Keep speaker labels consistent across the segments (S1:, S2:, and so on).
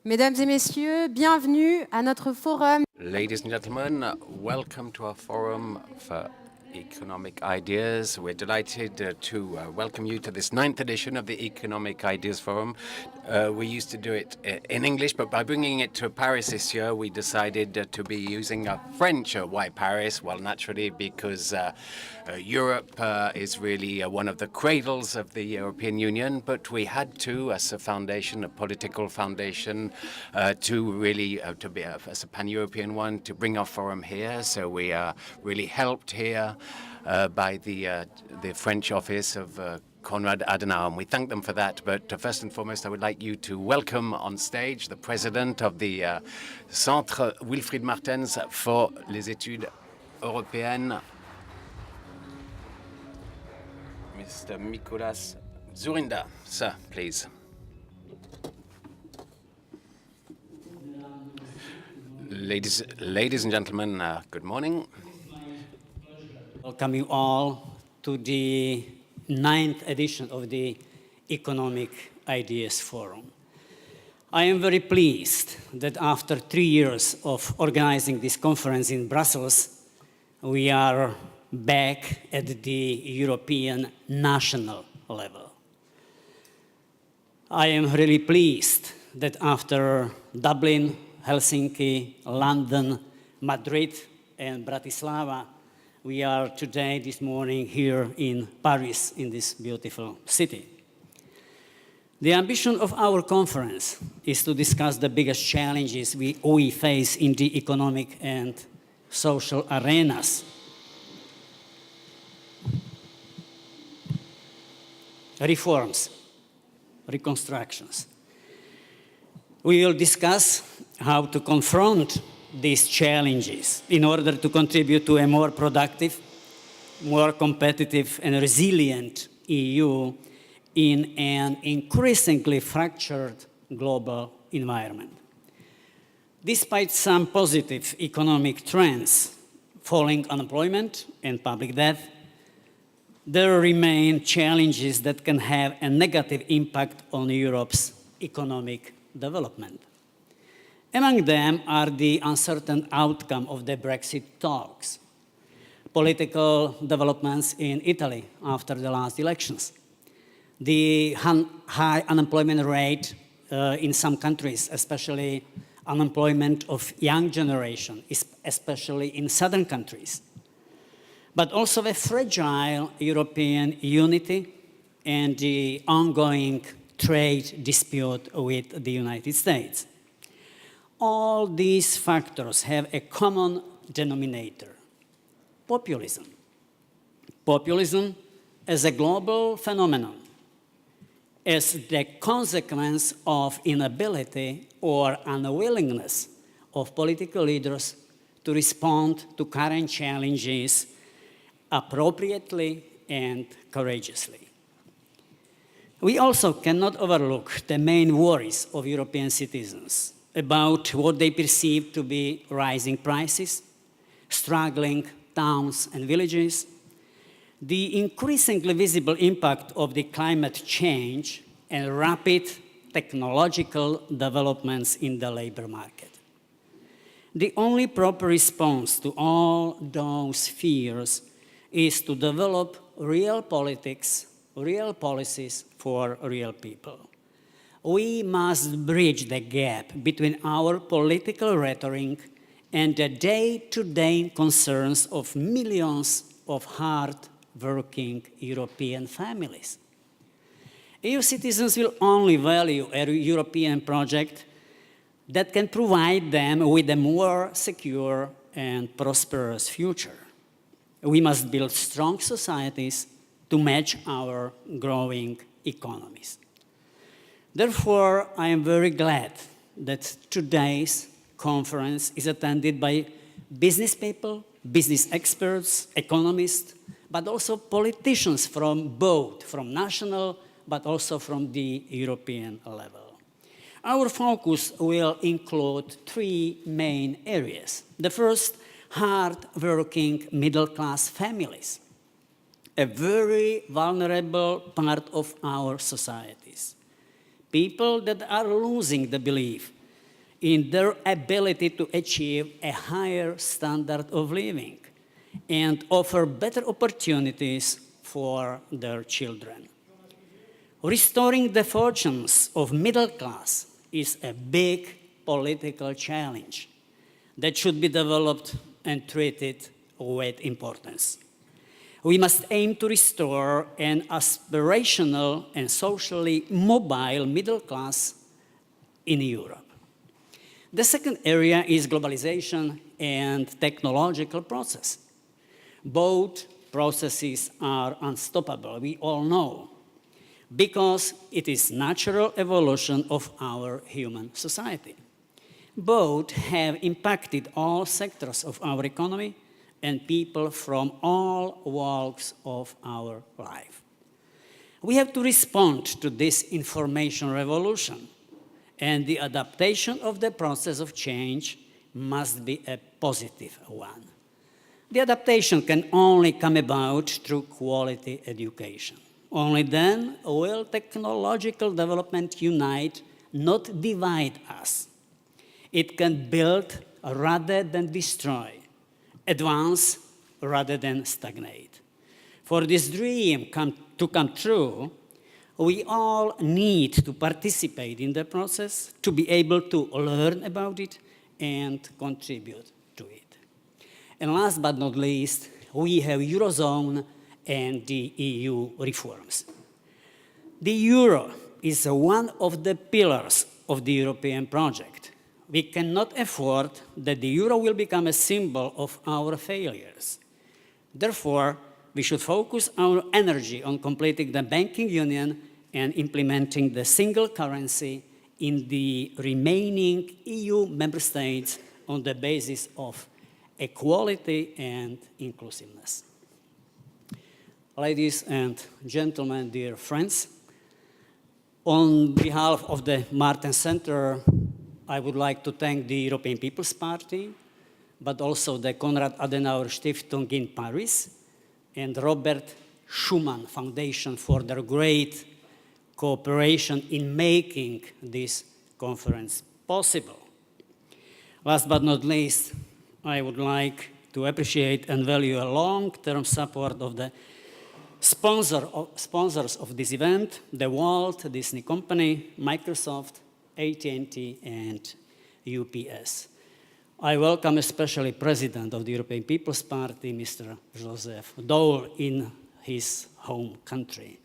S1: Mesdames et messieurs, bienvenue à notre forum.
S2: Ladies and gentlemen, welcome to our forum for economic ideas. We're delighted to welcome you to this 9th edition of the Economic Ideas Forum. We used to do it in English, but by bringing it to Paris this year, we decided to be using a French. Why Paris? Well, naturally, because Europe is really one of the cradles of the European Union, but we had to, as a foundation, a political foundation, to really, to be as a pan-European one, to bring our forum here. So we are really helped here by the French office of Konrad Adenauer, and we thank them for that. But first and foremost, I would like you to welcome on stage the president of the Centre Wilfried Martens for les études européennes, Mr. Mikolas Zurinda. Sir, please. Ladies and gentlemen, good morning.
S3: Welcome you all to the 9th edition of the Economic Ideas Forum. I am very pleased that after 3 years of organizing this conference in Brussels, we are back at the European national level. I am really pleased that after Dublin, Helsinki, London, Madrid, and Bratislava, we are today, this morning, here in Paris, in this beautiful city. The ambition of our conference is to discuss the biggest challenges we face in the economic and social arenas. Reforms, reconstructions. We will discuss how to confront these challenges in order to contribute to a more productive, more competitive and resilient EU in an increasingly fractured global environment. Despite some positive economic trends, falling unemployment and public debt, there remain challenges that can have a negative impact on Europe's economic development. Among them are the uncertain outcome of the Brexit talks, political developments in Italy after the last elections, the high unemployment rate in some countries, especially unemployment of young generation, especially in southern countries, but also a fragile European unity and the ongoing trade dispute with the United States. All these factors have a common denominator: populism. Populism as a global phenomenon, as the consequence of inability or unwillingness of political leaders to respond to current challenges appropriately and courageously. We also cannot overlook the main worries of European citizens about what they perceive to be rising prices, struggling towns and villages, the increasingly visible impact of the climate change, and rapid technological developments in the labor market. The only proper response to all those fears is to develop real politics, real policies for real people. We must bridge the gap between our political rhetoric and the day-to-day concerns of millions of hard-working European families. EU citizens will only value a European project that can provide them with a more secure and prosperous future. We must build strong societies to match our growing economies. Therefore, I am very glad that today's conference is attended by business people, business experts, economists, but also politicians from national, but also from the European level. Our focus will include 3 main areas. The first, hard-working middle-class families, a very vulnerable part of our societies. People that are losing the belief in their ability to achieve a higher standard of living and offer better opportunities for their children. Restoring the fortunes of middle class is a big political challenge that should be developed and treated with importance. We must aim to restore an aspirational and socially mobile middle class in Europe. The second area is globalization and technological process. Both processes are unstoppable, we all know, because it is natural evolution of our human society. Both have impacted all sectors of our economy and people from all walks of our life. We have to respond to this information revolution, and the adaptation of the process of change must be a positive one. The adaptation can only come about through quality education. Only then will technological development unite, not divide us. It can build rather than destroy, advance rather than stagnate. For this dream to come true, we all need to participate in the process, to be able to learn about it and contribute to it. And last but not least, we have Eurozone and the EU reforms. The euro is one of the pillars of the European project. We cannot afford that the euro will become a symbol of our failures. Therefore, we should focus our energy on completing the banking union and implementing the single currency in the remaining EU member states on the basis of equality and inclusiveness. Ladies and gentlemen, dear friends, on behalf of the Martin Center, I would like to thank the European People's Party, but also the Konrad Adenauer Stiftung in Paris and Robert Schuman Foundation for their great cooperation in making this conference possible. Last but not least, I would like to appreciate and value a long-term support of the sponsors of this event, the Walt Disney Company, Microsoft, AT&T, and UPS. I welcome especially President of the European People's Party, Mr. Joseph Daul, in his home country.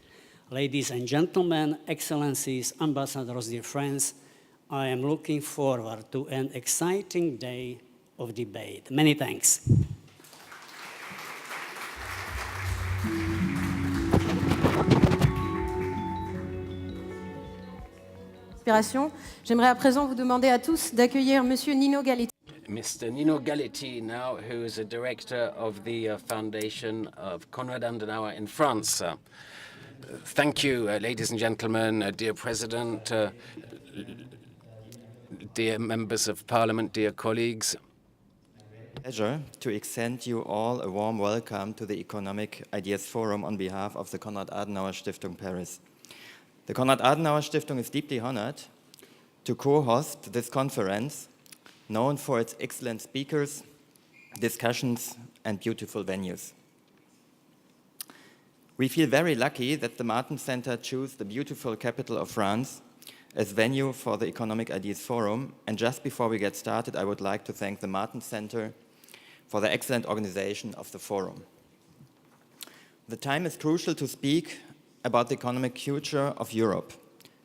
S3: Ladies and gentlemen, excellencies, ambassadors, dear friends, I am looking forward to an exciting day of debate. Many thanks.
S1: J'aimerais à présent vous demander à tous d'accueillir Monsieur Nino Galletti.
S2: Mr. Nino Galletti now, who is a director of the foundation of Konrad Adenauer in France. Thank you, ladies and gentlemen, dear President, dear members of Parliament, dear colleagues.
S4: Pleasure to extend you all a warm welcome to the Economic Ideas Forum on behalf of the Konrad Adenauer Stiftung Paris. The Konrad Adenauer Stiftung is deeply honored to co-host this conference, known for its excellent speakers, discussions, and beautiful venues. We feel very lucky that the Martin Center chose the beautiful capital of France as venue for the Economic Ideas Forum. And just before we get started, I would like to thank the Martin Center for the excellent organization of the forum. The time is crucial to speak about the economic future of Europe.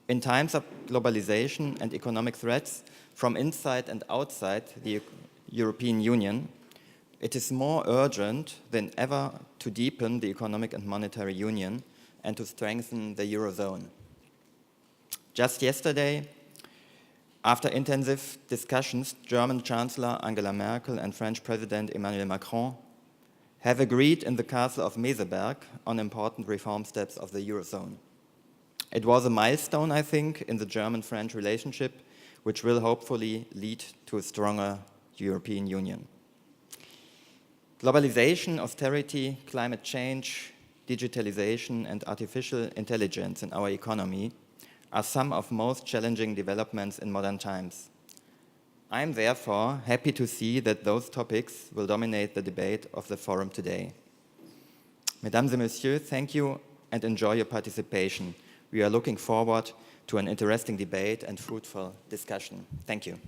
S4: In times of globalization and economic threats from inside and outside the European Union, it is more urgent than ever to deepen the economic and monetary union and to strengthen the Eurozone. Just yesterday, after intensive discussions, German Chancellor Angela Merkel and French President Emmanuel Macron have agreed in the Castle of Meseberg on important reform steps of the Eurozone. It was a milestone, I think, in the German-French relationship, which will hopefully lead to a stronger European Union. Globalization, austerity, climate change, digitalization, and artificial intelligence in our economy are some of most challenging developments in modern times. I'm therefore happy to see that those topics will dominate the debate of the forum today. Mesdames et Messieurs, thank you and enjoy your participation. We are looking forward to an interesting debate and fruitful discussion. Thank you.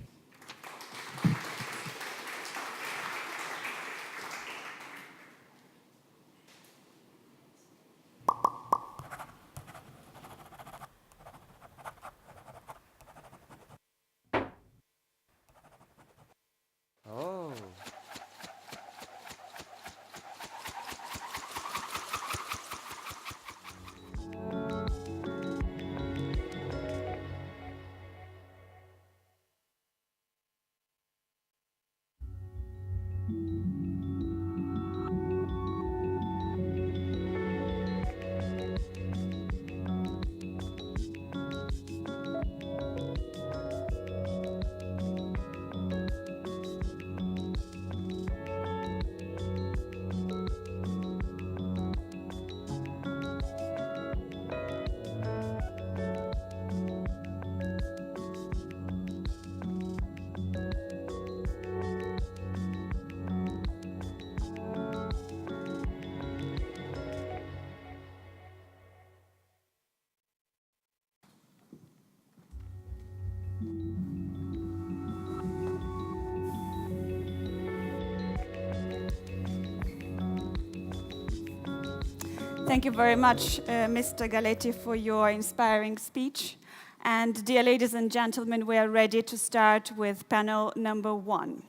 S5: Thank you very much, Mr. Galetti, for your inspiring speech. And dear ladies and gentlemen, we are ready to start with panel number 1.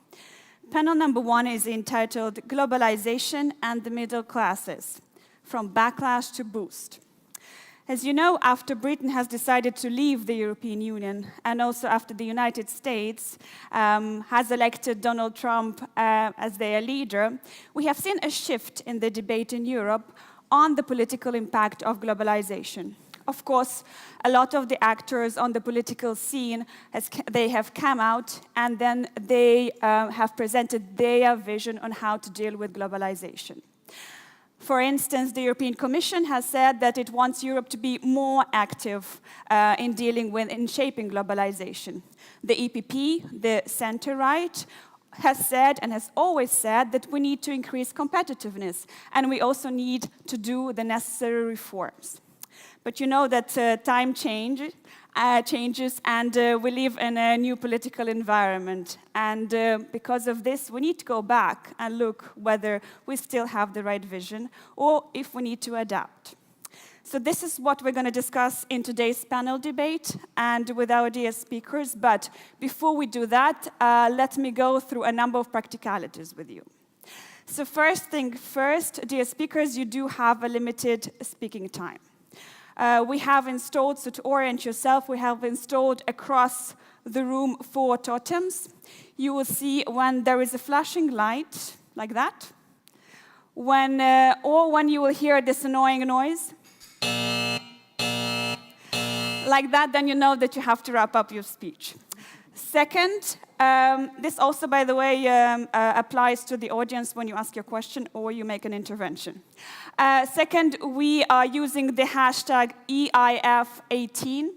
S5: Panel number 1 is entitled Globalization and the Middle Classes, from Backlash to Boost. As you know, after Britain has decided to leave the European Union, and also after the United States has elected Donald Trump as their leader, we have seen a shift in the debate in Europe on the political impact of globalization. Of course, a lot of the actors on the political scene, they have come out and then they have presented their vision on how to deal with globalization. For instance, the European Commission has said that it wants Europe to be more active in dealing with and shaping globalization. The EPP, the centerright, has said and has always said that we need to increase competitiveness and we also need to do the necessary reforms. But you know that time changes and we live in a new political environment. And because of this, we need to go back and look whether we still have the right vision or if we need to adapt. So this is what we're going to discuss in today's panel debate and with our dear speakers. But before we do that, let me go through a number of practicalities with you. So first thing first, dear speakers, you do have a limited speaking time. We have installed, so to orient yourself, we have installed across the room 4 totems. You will see when there is a flashing light, like that, or when you will hear this annoying noise, like that, then you know that you have to wrap up your speech. Second, this also, by the way, applies to the audience when you ask your question or you make an intervention. Second, we are using the hashtag EIF18.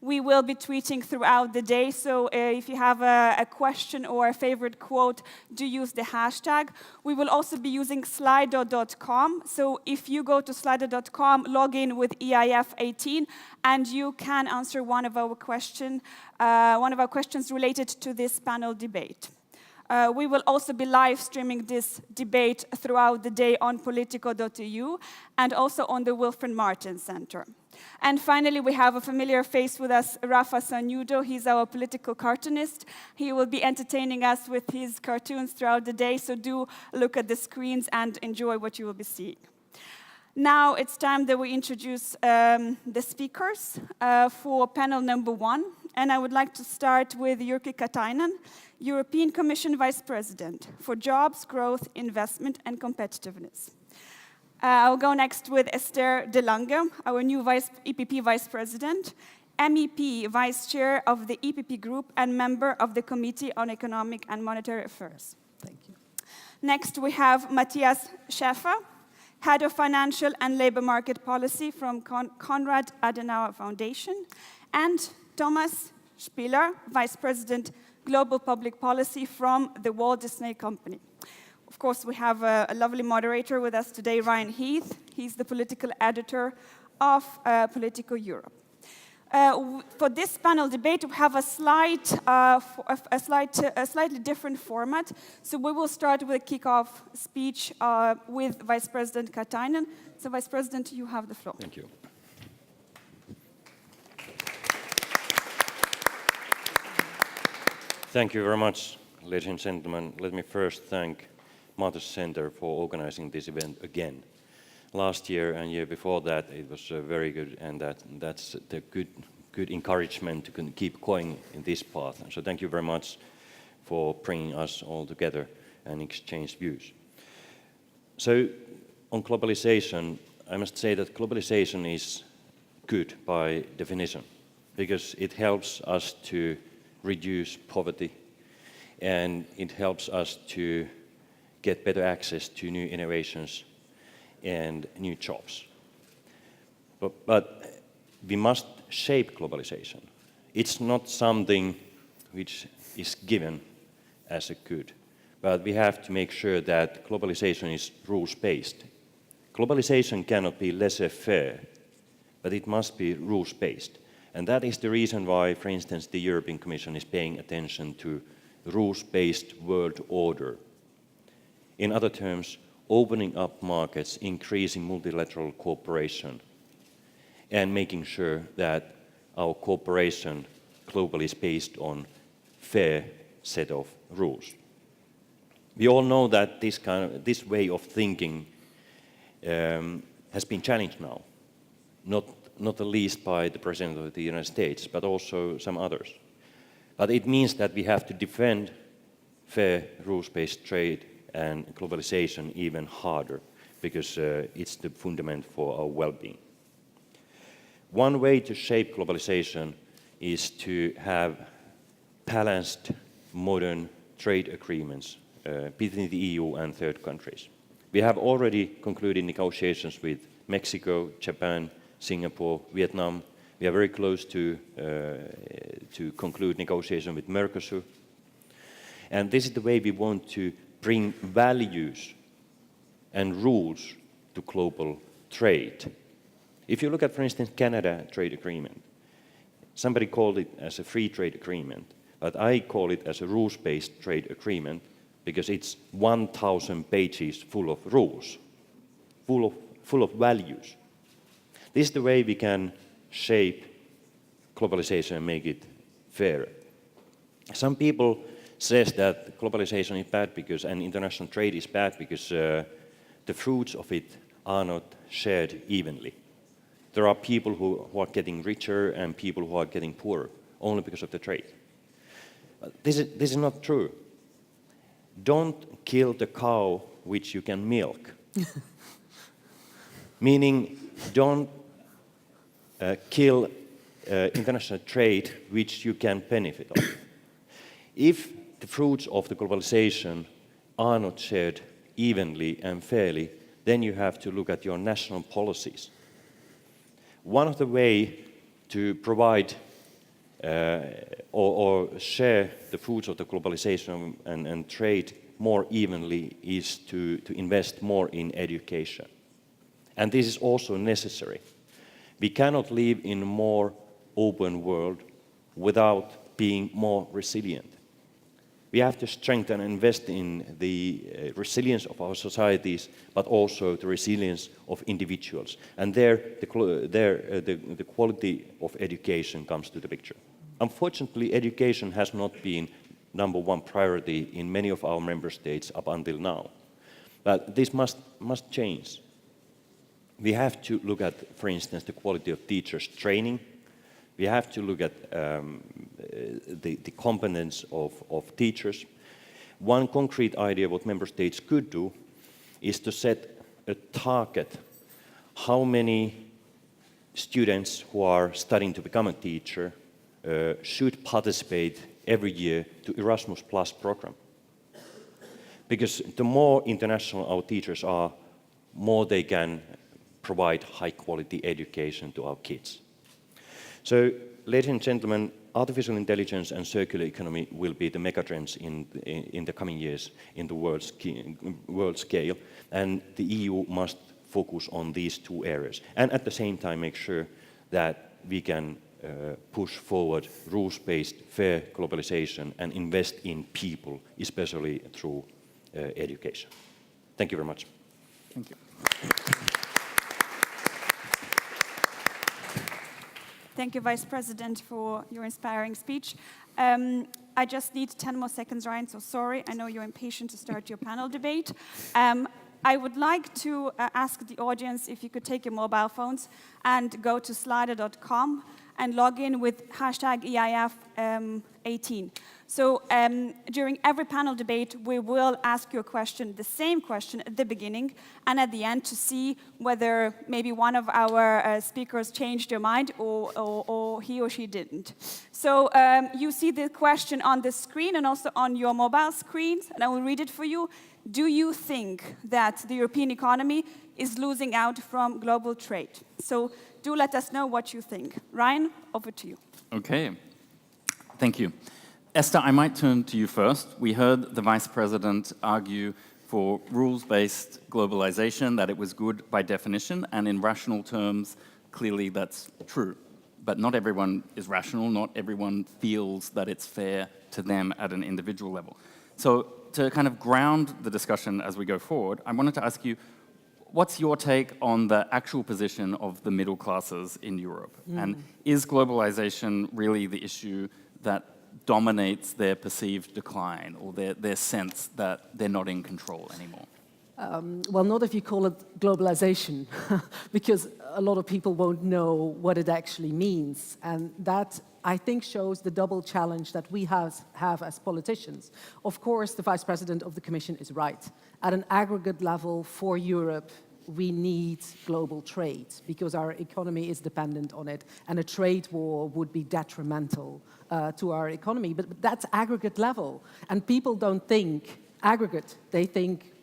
S5: We will be tweeting throughout the day, so if you have a question or a favorite quote, do use the hashtag. We will also be using slido.com, so if you go to slido.com, log in with EIF18, and you can answer one of our questions related to this panel debate. We will also be live streaming this debate throughout the day on politico.eu and also on the Wilfred Martin Center. And finally, we have a familiar face with us, Rafa Sanudo. He's our political cartoonist. He will be entertaining us with his cartoons throughout the day, so do look at the screens and enjoy what you will be seeing. Now it's time that we introduce the speakers for panel number 1. And I would like to start with Jyrki Katainen, European Commission Vice President for Jobs, Growth, Investment and Competitiveness. I'll go next with Esther De Lange, our new EPP Vice President, MEP Vice Chair of the EPP Group and member of the Committee on Economic and Monetary Affairs. Thank you. Next, we have Matthias Schäfer, Head of Financial and Labor Market Policy from Konrad Adenauer Foundation, and Thomas Spieler, Vice President, Global Public Policy from the Walt Disney Company. Of course, we have a lovely moderator with us today, Ryan Heath. He's the political editor of Politico Europe. For this panel debate, we have a slightly different format. So we will start with a kickoff speech with Vice President Katainen. So Vice President, you have the floor.
S6: Thank you. Thank you very much, ladies and gentlemen. Let me first thank Martha Center for organizing this event again. Last year and year before that, it was very good, and that's the good encouragement to keep going in this path. And so thank you very much for bringing us all together and exchange views. So on globalization, I must say that globalization is good by definition, because it helps us to reduce poverty, and it helps us to get better access to new innovations and new jobs. But we must shape globalization. It's not something which is given as a good, but we have to make sure that globalization is rules-based. Globalization cannot be laissez-faire, but it must be rules-based. And that is the reason why, for instance, the European Commission is paying attention to rules-based world order. In other terms, opening up markets, increasing multilateral cooperation, and making sure that our cooperation globally is based on fair set of rules. We all know that this way of thinking has been challenged now, not the least by the President of the United States, but also some others. But it means that we have to defend fair rules-based trade and globalization even harder, because it's the fundament for our well-being. One way to shape globalization is to have balanced, modern trade agreements between the EU and third countries. We have already concluded negotiations with Mexico, Japan, Singapore, Vietnam. We are very close to conclude negotiation with Mercosur. And this is the way we want to bring values and rules to global trade. If you look at, for instance, Canada trade agreement, somebody called it as a free trade agreement, but I call it as a rules-based trade agreement because it's 1,000 pages full of rules, full of values. This is the way we can shape globalization and make it fairer. Some people say that globalization is bad because, and international trade is bad because the fruits of it are not shared evenly. There are people who are getting richer and people who are getting poorer only because of the trade. This is not true. Don't kill the cow which you can milk. Meaning, don't kill international trade which you can benefit of. If the fruits of the globalization are not shared evenly and fairly, then you have to look at your national policies. One of the ways to provide or share the fruits of the globalization and trade more evenly is to invest more in education. And this is also necessary. We cannot live in a more open world without being more resilient. We have to strengthen and invest in the resilience of our societies, but also the resilience of individuals. And there, the quality of education comes to the picture. Unfortunately, education has not been #1 priority in many of our member states up until now. But this must change. We have to look at, for instance, the quality of teachers' training. We have to look at the competence of teachers. One concrete idea what member states could do is to set a target how many students who are studying to become a teacher should participate every year to Erasmus Plus program. Because the more international our teachers are, more they can provide high quality education to our kids. So ladies and gentlemen, artificial intelligence and circular economy will be the megatrends in the coming years in the world scale, and the EU must focus on these two areas, and at the same time make sure that we can push forward rules-based fair globalization and invest in people, especially through education. Thank you very much.
S7: Thank you.
S5: Thank you, Vice President, for your inspiring speech. I just need 10 more seconds, Ryan, so sorry. I know you're impatient to start your panel debate. I would like to ask the audience if you could take your mobile phones and go to slido.com and log in with hashtag EIF18. So during every panel debate, we will ask you a question, the same question at the beginning and at the end to see whether maybe one of our speakers changed their mind or he or she didn't. So you see the question on the screen and also on your mobile screens, and I will read it for you. Do you think that the European economy is losing out from global trade? So do let us know what you think. Ryan, over to you.
S7: Okay, thank you. Esther, I might turn to you first. We heard the Vice President argue for rules-based globalization, that it was good by definition, and in rational terms, clearly that's true. But not everyone is rational, not everyone feels that it's fair to them at an individual level. So to kind of ground the discussion as we go forward, I wanted to ask you, what's your take on the actual position of the middle classes in Europe? And is globalization really the issue that dominates their perceived decline or their sense that they're not in control anymore?
S8: Well, not if you call it globalization, because a lot of people won't know what it actually means. And that, I think, shows the double challenge that we have as politicians. Of course, the Vice President of the Commission is right. At an aggregate level for Europe, we need global trade because our economy is dependent on it, and a trade war would be detrimental to our economy. But that's aggregate level, and people don't think aggregate, they think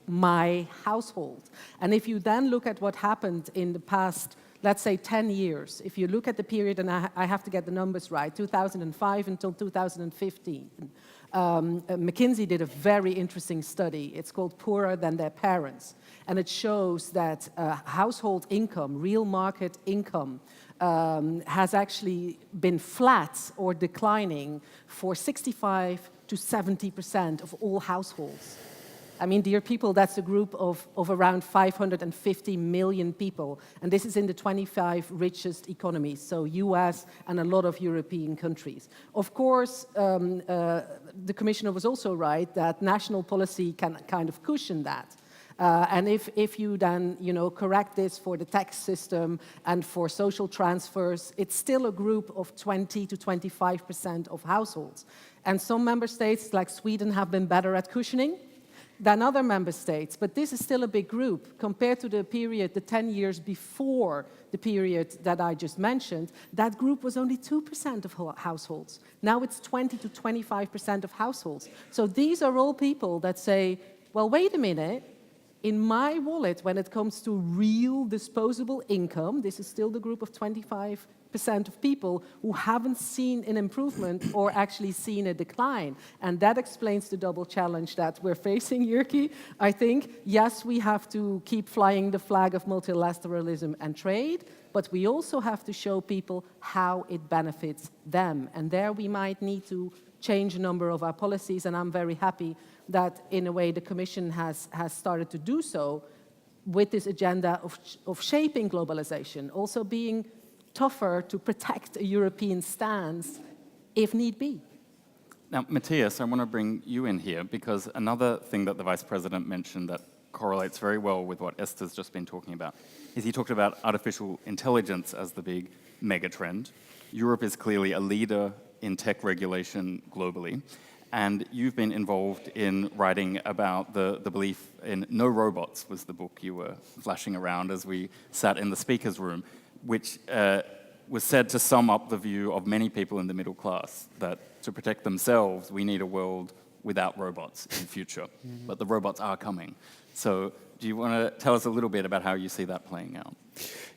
S8: my household. And if you then look at what happened in the past, let's say 10 years, if you look at the period, and I have to get the numbers right, 2005 until 2015, McKinsey did a very interesting study. It's called Poorer Than Their Parents. And it shows that household income, real market income, has actually been flat or declining for 65 to 70% of all households. I mean, dear people, that's a group of around 550 million people. And this is in the 25 richest economies, so US and a lot of European countries. Of course, the Commissioner was also right that national policy can kind of cushion that. And if you then, correct this for the tax system and for social transfers, it's still a group of 20 to 25% of households. And some member states, like Sweden, have been better at cushioning than other member states, but this is still a big group. Compared to the period, the 10 years before the period that I just mentioned, that group was only 2% of households. Now it's 20 to 25% of households. So these are all people that say, well, wait a minute, in my wallet, when it comes to real disposable income, this is still the group of 25% of people who haven't seen an improvement or actually seen a decline. And that explains the double challenge that we're facing, Jyrki. I think, yes, we have to keep flying the flag of multilateralism and trade, but we also have to show people how it benefits them. And there we might need to change a number of our policies, and I'm very happy that, in a way, the Commission has started to do so with this agenda of shaping globalization, also being tougher to protect a European stance if need be.
S7: Now, Matthias, I want to bring you in here because another thing that the Vice President mentioned that correlates very well with what Esther's just been talking about is he talked about artificial intelligence as the big mega trend. Europe is clearly a leader in tech regulation globally, and you've been involved in writing about the belief in no robots, was the book you were flashing around as we sat in the speaker's room, which was said to sum up the view of many people in the middle class, that to protect themselves, we need a world without robots in the future. Mm-hmm. But the robots are coming. So do you want to tell us a little bit about how you see that playing out?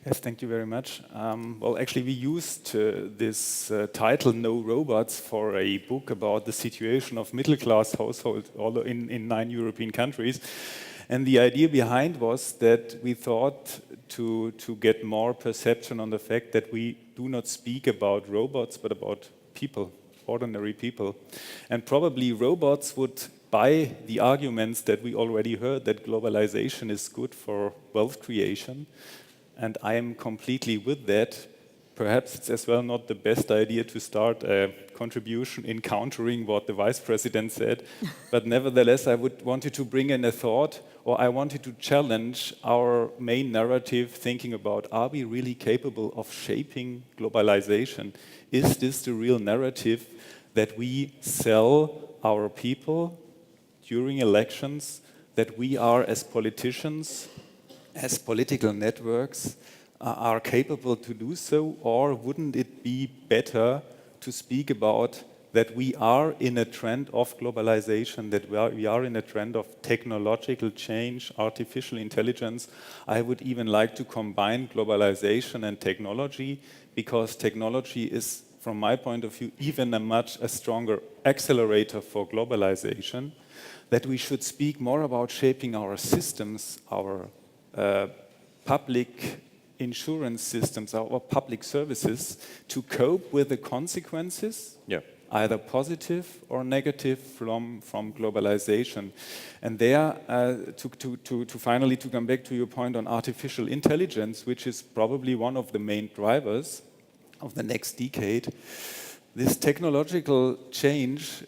S9: Yes, thank you very much. Well, actually, we used this title, No Robots, for a book about the situation of middle-class households in 9 European countries. And the idea behind was that we thought to get more perception on the fact that we do not speak about robots, but about people, ordinary people. And probably robots would buy the arguments that we already heard, that globalization is good for wealth creation. And I am completely with that. Perhaps it's as well not the best idea to start a contribution in countering what the Vice President said. But nevertheless, I would wanted to bring in a thought, or I wanted to challenge our main narrative, thinking about, are we really capable of shaping globalization? Is this the real narrative that we sell our people during elections, that we are as politicians, as political networks, are capable to do so? Or wouldn't it be better to speak about that we are in a trend of globalization, that we are in a trend of technological change, artificial intelligence? I would even like to combine globalization and technology, because technology is, from my point of view, even a stronger accelerator for globalization, that we should speak more about shaping our systems, our public insurance systems, our public services, to cope with the consequences, either positive or negative, from globalization. And there, finally to come back to your point on artificial intelligence, which is probably one of the main drivers of the next decade, this technological change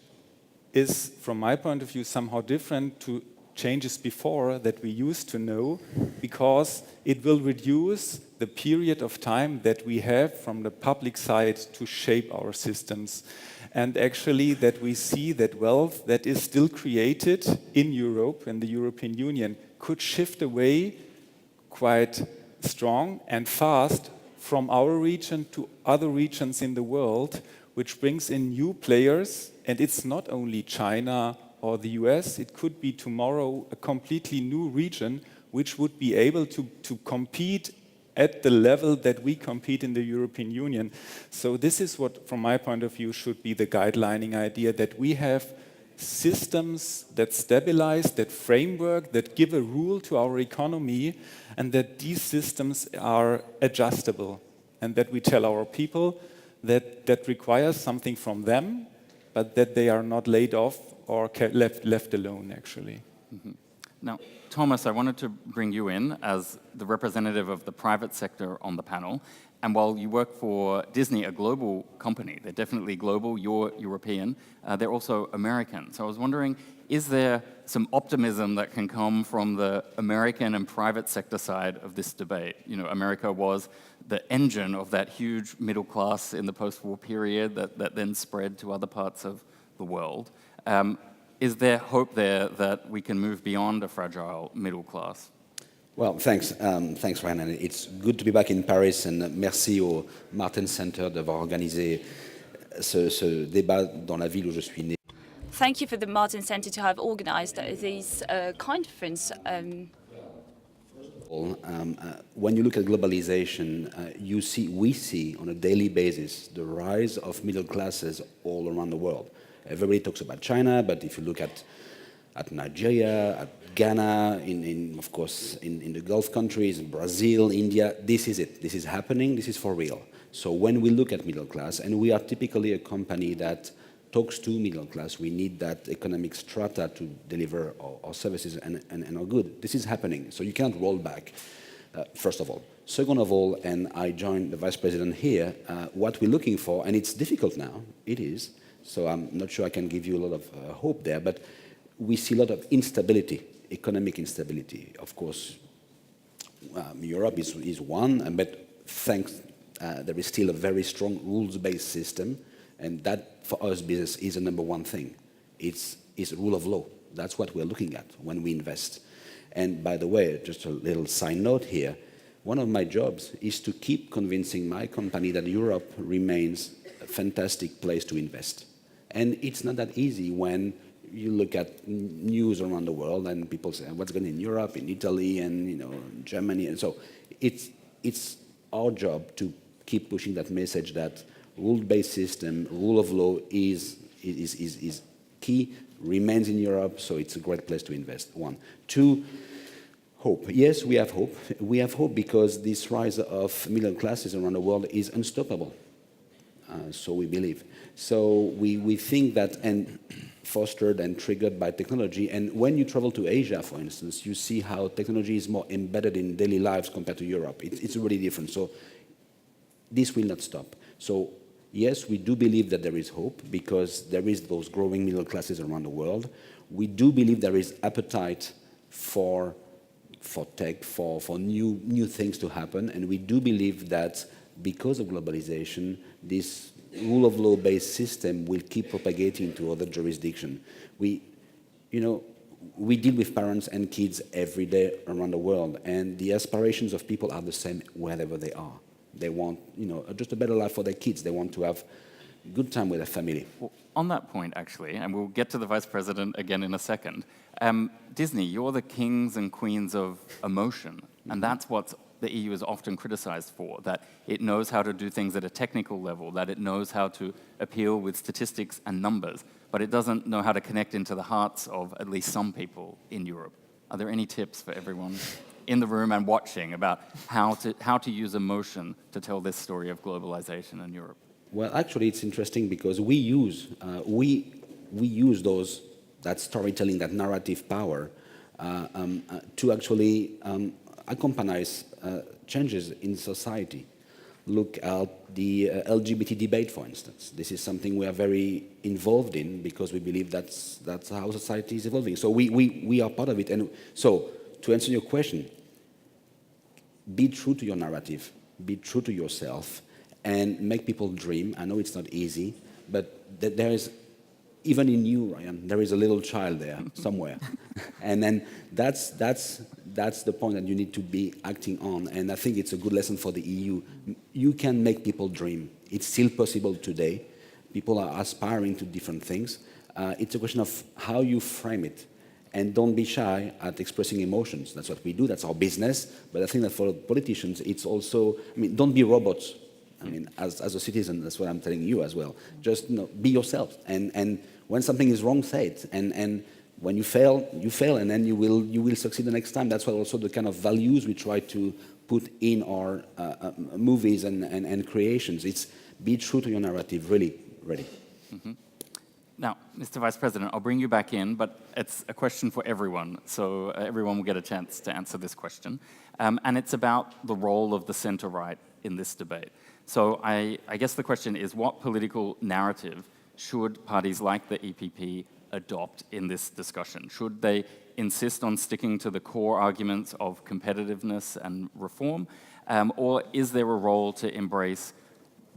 S9: is, from my point of view, somehow different to changes before that we used to know, because it will reduce the period of time that we have from the public side to shape our systems. And actually that we see that wealth that is still created in Europe and the European Union could shift away quite strong and fast from our region to other regions in the world, which brings in new players. And it's not only China or the US, it could be tomorrow a completely new region which would be able to compete at the level that we compete in the European Union. So this is what, from my point of view, should be the guidelining idea, that we have systems that stabilize, that framework, that give a rule to our economy, and that these systems are adjustable, and that we tell our people that requires something from them, but that they are not laid off or left alone, actually.
S7: Mm-hmm. Now, Thomas, I wanted to bring you in as the representative of the private sector on the panel. And while you work for Disney, a global company, they're definitely global, you're European, they're also American. So I was wondering, is there some optimism that can come from the American and private sector side of this debate? You know, America was the engine of that huge middle class in the post-war period that then spread to other parts of the world. Is there hope there that we can move beyond a fragile middle class?
S10: Well, thanks. Thanks, Ryan. And it's good to be back in Paris, and merci au Martin Center d'avoir organisé ce débat dans la ville où je suis né.
S11: Thank you for the Martin Center to have organized these conference.
S10: When you look at globalization, we see on a daily basis the rise of middle classes all around the world. Everybody talks about China, but if you look at Nigeria, at Ghana, of course, in the Gulf countries, Brazil, India, this is it. This is happening. This is for real. So when we look at middle class, and we are typically a company that talks to middle class, we need that economic strata to deliver our services and our good. This is happening. So you can't roll back, first of all. Second of all, and I joined the Vice President here, what we're looking for, and it's difficult now, it is, so I'm not sure I can give you a lot of hope there, but we see a lot of instability, economic instability. Of course, Europe is one, but there is still a very strong rules-based system, and that, for us, business is the number one thing. It's rule of law. That's what we're looking at when we invest. And by the way, just a little side note here, one of my jobs is to keep convincing my company that Europe remains a fantastic place to invest. And it's not that easy when you look at news around the world and people say, what's going on in Europe, in Italy, and Germany. And so it's our job to keep pushing that message that rule-based system, rule of law is key, remains in Europe, so it's a great place to invest, one. Two, hope. Yes, we have hope. We have hope because this rise of middle classes around the world is unstoppable. So we believe. So we think that, and fostered and triggered by technology. And when you travel to Asia, for instance, you see how technology is more embedded in daily lives compared to Europe. It's really different. So this will not stop. So yes, we do believe that there is hope because there is those growing middle classes around the world. We do believe there is appetite for tech, for new things to happen. And we do believe that because of globalization, this rule of law-based system will keep propagating to other jurisdictions. We deal with parents and kids every day around the world, and the aspirations of people are the same wherever they are. They want, just a better life for their kids. They want to have a good time with their family.
S7: Well, on that point, actually, and we'll get to the Vice President again in a second, Disney, you're the kings and queens of emotion, and that's what the EU is often criticized for, that it knows how to do things at a technical level, that it knows how to appeal with statistics and numbers, but it doesn't know how to connect into the hearts of at least some people in Europe. Are there any tips for everyone in the room and watching about how to use emotion to tell this story of globalization in Europe?
S10: Well, actually, it's interesting because we use that storytelling, that narrative power, to actually accompany changes in society. Look at the LGBT debate, for instance. This is something we are very involved in because we believe that's how society is evolving. So we are part of it. And so, to answer your question, be true to your narrative, be true to yourself, and make people dream. I know it's not easy, but there is, even in you, Ryan, there is a little child there somewhere. And then that's the point that you need to be acting on. And I think it's a good lesson for the EU. You can make people dream. It's still possible today. People are aspiring to different things. It's a question of how you frame it. And don't be shy at expressing emotions. That's what we do. That's our business. But I think that for politicians, it's also, don't be robots. As a citizen, that's what I'm telling you as well. Just be yourself. And when something is wrong, say it. And when you fail, and then you will succeed the next time. That's what also the kind of values we try to put in our movies and creations. It's be true to your narrative, really.
S7: Mm-hmm. Now, Mr. Vice President, I'll bring you back in, but it's a question for everyone, so everyone will get a chance to answer this question. And it's about the role of the centre-right in this debate. So I guess the question is, what political narrative should parties like the EPP adopt in this discussion? Should they insist on sticking to the core arguments of competitiveness and reform? Or is there a role to embrace,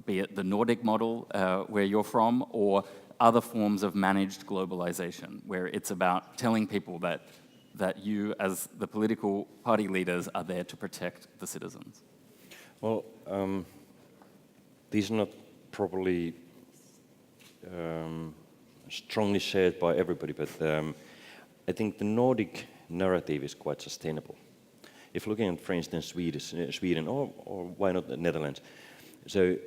S7: be it the Nordic model where you're from, or other forms of managed globalization, where it's about telling people that you, as the political party leaders, are there to protect the citizens?
S6: Well, these are not probably strongly shared by everybody, but I think the Nordic narrative is quite sustainable. If looking at, for instance, Sweden, or why not the Netherlands, so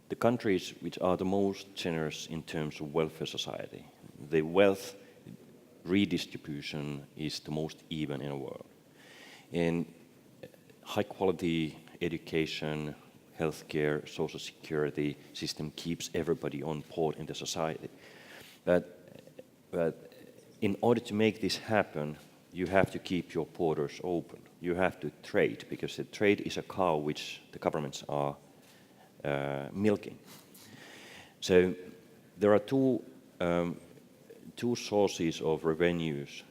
S6: the countries which are the most generous in terms of welfare society, the wealth redistribution is the most even in the world. In high quality education, healthcare, social security system keeps everybody on board in the society. But in order to make this happen, you have to keep your borders open. You have to trade, because the trade is a cow which the governments are milking. So there are two sources of revenues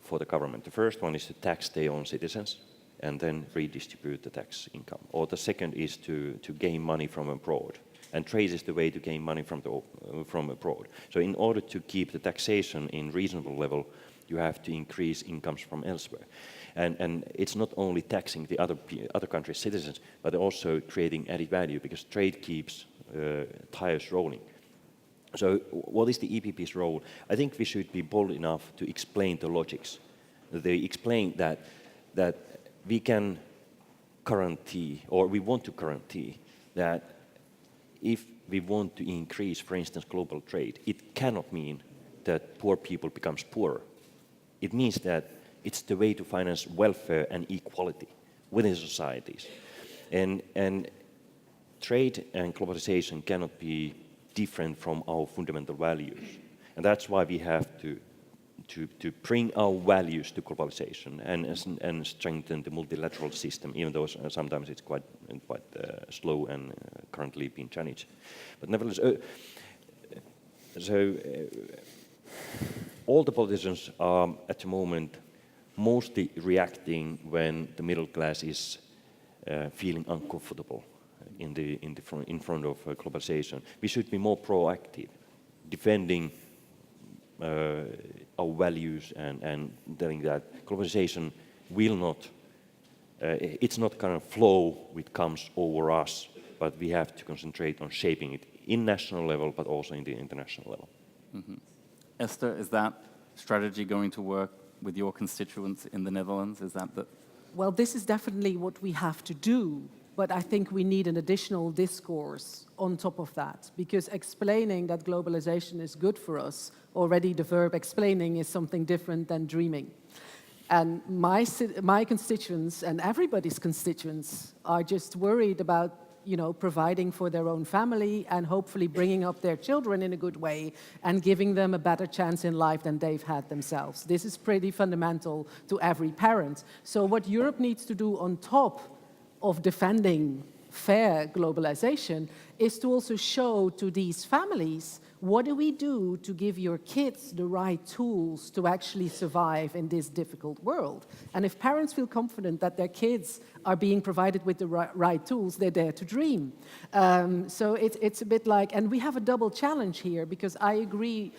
S6: for the government. The first one is to tax their own citizens and then redistribute the tax income. Or the second is to gain money from abroad. And trade is the way to gain money from abroad. So in order to keep the taxation in reasonable level, you have to increase incomes from elsewhere. And it's not only taxing the other countries' citizens, but also creating added value, because trade keeps tires rolling. So what is the EPP's role? I think we should be bold enough to explain the logics. They explain that we can guarantee, or we want to guarantee, that if we want to increase, for instance, global trade, it cannot mean that poor people becomes poorer. It means that it's the way to finance welfare and equality within societies. And trade and globalization cannot be different from our fundamental values. And that's why we have to bring our values to globalization and strengthen the multilateral system, even though sometimes it's quite slow and currently being challenged. But nevertheless, all the politicians are at the moment mostly reacting when the middle class is feeling uncomfortable in front of globalization. We should be more proactive, defending our values and telling that globalization will not, it's not kind of flow which comes over us, but we have to concentrate on shaping it in national level, but also in the international level.
S7: Mm-hmm. Esther, is that strategy going to work with your constituents in the Netherlands? Is that the...
S8: Well, this is definitely what we have to do, but I think we need an additional discourse on top of that, because explaining that globalization is good for us, already the verb explaining is something different than dreaming. And my constituents and everybody's constituents are just worried about, you know, providing for their own family and hopefully bringing up their children in a good way and giving them a better chance in life than they've had themselves. This is pretty fundamental to every parent. So what Europe needs to do on top of defending fair globalization is to also show to these families, what do we do to give your kids the right tools to actually survive in this difficult world? And if parents feel confident that their kids are being provided with the right tools, they dare to dream. So it's a bit like, and we have a double challenge here, because I agree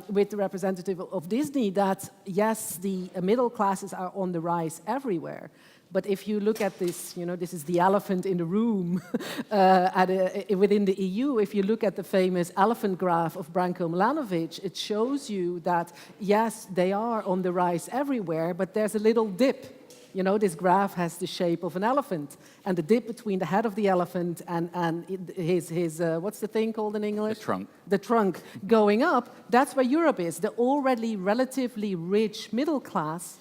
S8: with the representative of Disney that, yes, the middle classes are on the rise everywhere. But if you look at this, you know, this is the elephant in the room within the EU. If you look at the famous elephant graph of Branko Milanovic, it shows you that, yes, they are on the rise everywhere, but there's a little dip. You know, this graph has the shape of an elephant, and the dip between the head of the elephant and his what's the thing called in English?
S7: The trunk. The
S8: trunk going up, that's where Europe is. The already relatively rich middle class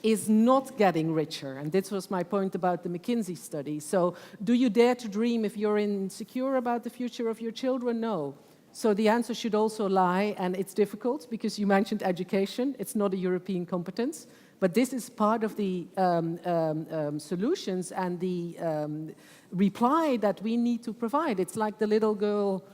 S8: is not getting richer. And this was my point about the McKinsey study. So do you dare to dream if you're insecure about the future of your children? No. So the answer should also lie, and it's difficult because you mentioned education. It's not a European competence, but this is part of the solutions and the reply that we need to provide. It's like the little girl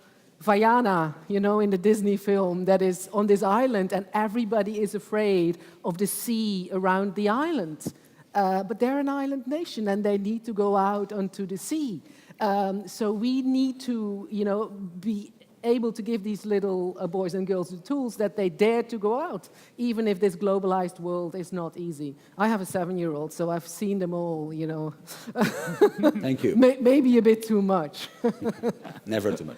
S8: Vaiana, you know, in the Disney film, that is on this island and everybody is afraid of the sea around the island. But they're an island nation and they need to go out onto the sea. So we need to, you know, be able to give these little boys and girls the tools that they dare to go out, even if this globalized world is not easy. I have a 7-year-old, so I've seen them all, you know.
S10: Thank you.
S8: Maybe a bit too much.
S10: Never too much.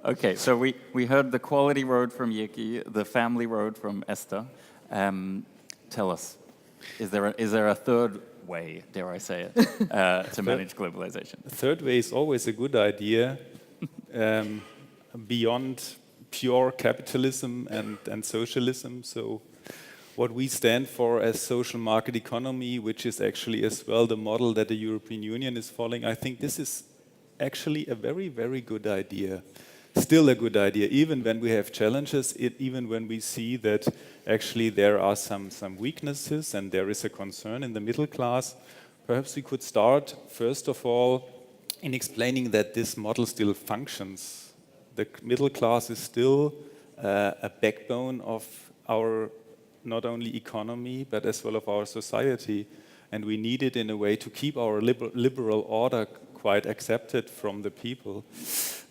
S7: Okay, so we heard the quality road from Jyrki, the family road from Esther. Tell us, is there a third way, dare I say it, to manage globalization?
S9: The third way is always a good idea. Beyond pure capitalism and socialism. So what we stand for as social market economy, which is actually as well the model that the European Union is following, I think this is actually a very, very good idea. Still a good idea, even when we have challenges, even when we see that actually there are some weaknesses and there is a concern in the middle class. Perhaps we could start, first of all, in explaining that this model still functions. The middle class is still a backbone of our not only economy, but as well of our society. And we need it in a way to keep our liberal order quite accepted from the people.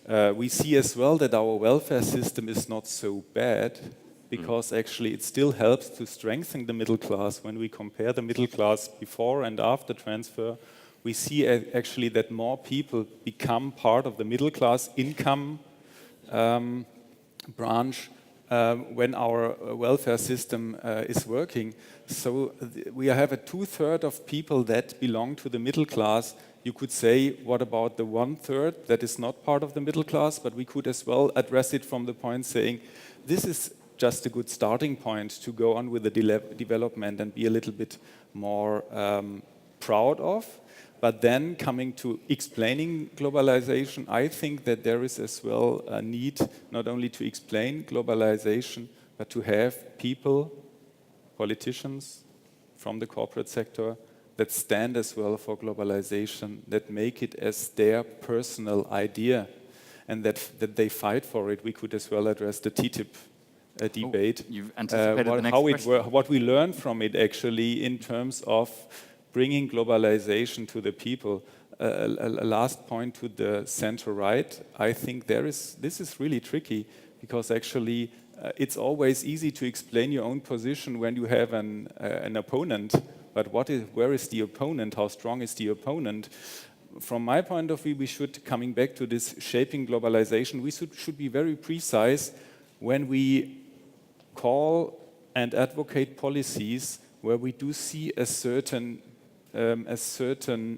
S9: We see as well that our welfare system is not so bad, because actually it still helps to strengthen the middle class. When we compare the middle class before and after transfer, we see actually that more people become part of the middle class income branch when our welfare system is working. So we have a 2/3 of people that belong to the middle class. You could say, what about the 1/3 that is not part of the middle class? But we could as well address it from the point saying, this is just a good starting point to go on with the development and be a little bit more proud of. But then coming to explaining globalization, I think that there is as well a need not only to explain globalization, but to have people, politicians from the corporate sector that stand as well for globalization, that make it as their personal idea, and that they fight for it. We could as well address the TTIP debate.
S7: You've anticipated the next question.
S9: What we learned from it actually in terms of bringing globalization to the people. A last point to the center-right. I think this is really tricky, because actually it's always easy to explain your own position when you have an opponent. But where is the opponent? How strong is the opponent? From my point of view, we should, coming back to this shaping globalization, we should be very precise when we call and advocate policies where we do see a certain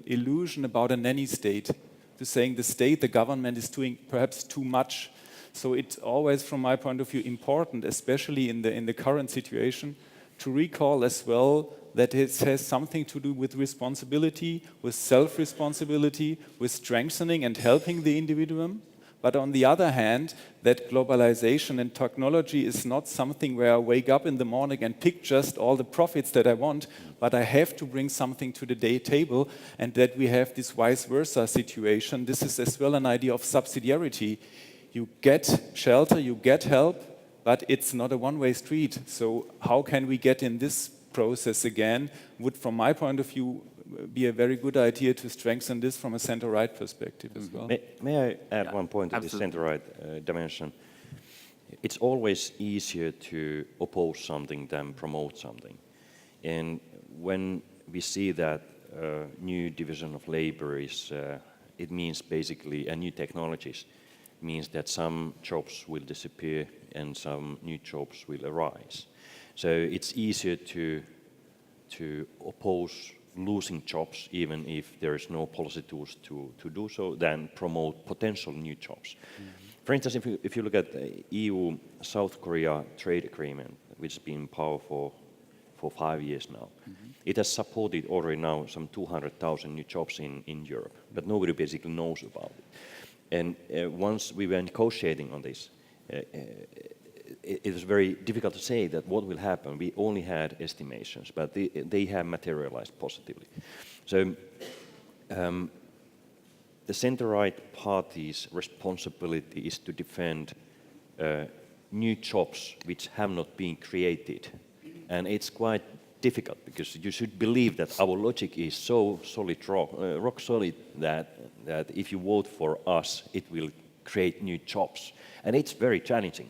S9: illusion about a nanny state, to saying the state, the government is doing perhaps too much. So it's always, from my point of view, important, especially in the current situation, to recall as well that it has something to do with responsibility, with self-responsibility, with strengthening and helping the individuum. But on the other hand, that globalization and technology is not something where I wake up in the morning and pick just all the profits that I want, but I have to bring something to the day table, and that we have this vice versa situation. This is as well an idea of subsidiarity. You get shelter, you get help, but it's not a one-way street. So how can we get in this process again? Would, from my point of view, be a very good idea to strengthen this from a center-right perspective as well.
S6: May I add one point to the center-right dimension? It's always easier to oppose something than promote something. And when we see that new division of labor is, it means basically new technologies, means that some jobs will disappear and some new jobs will arise. So it's easier to oppose losing jobs, even if there is no policy tools to do so, than promote potential new jobs. For instance, if you look at the EU-South Korea trade agreement, which has been in power for 5 years now, it has supported already now some 200,000 new jobs in Europe, but nobody basically knows about it. And once we were negotiating on this, it was very difficult to say that what will happen. We only had estimations, but they have materialized positively. So the center-right party's responsibility is to defend new jobs which have not been created. And it's quite difficult, because you should believe that our logic is so solid, rock solid, that if you vote for us, it will create new jobs. And it's very challenging.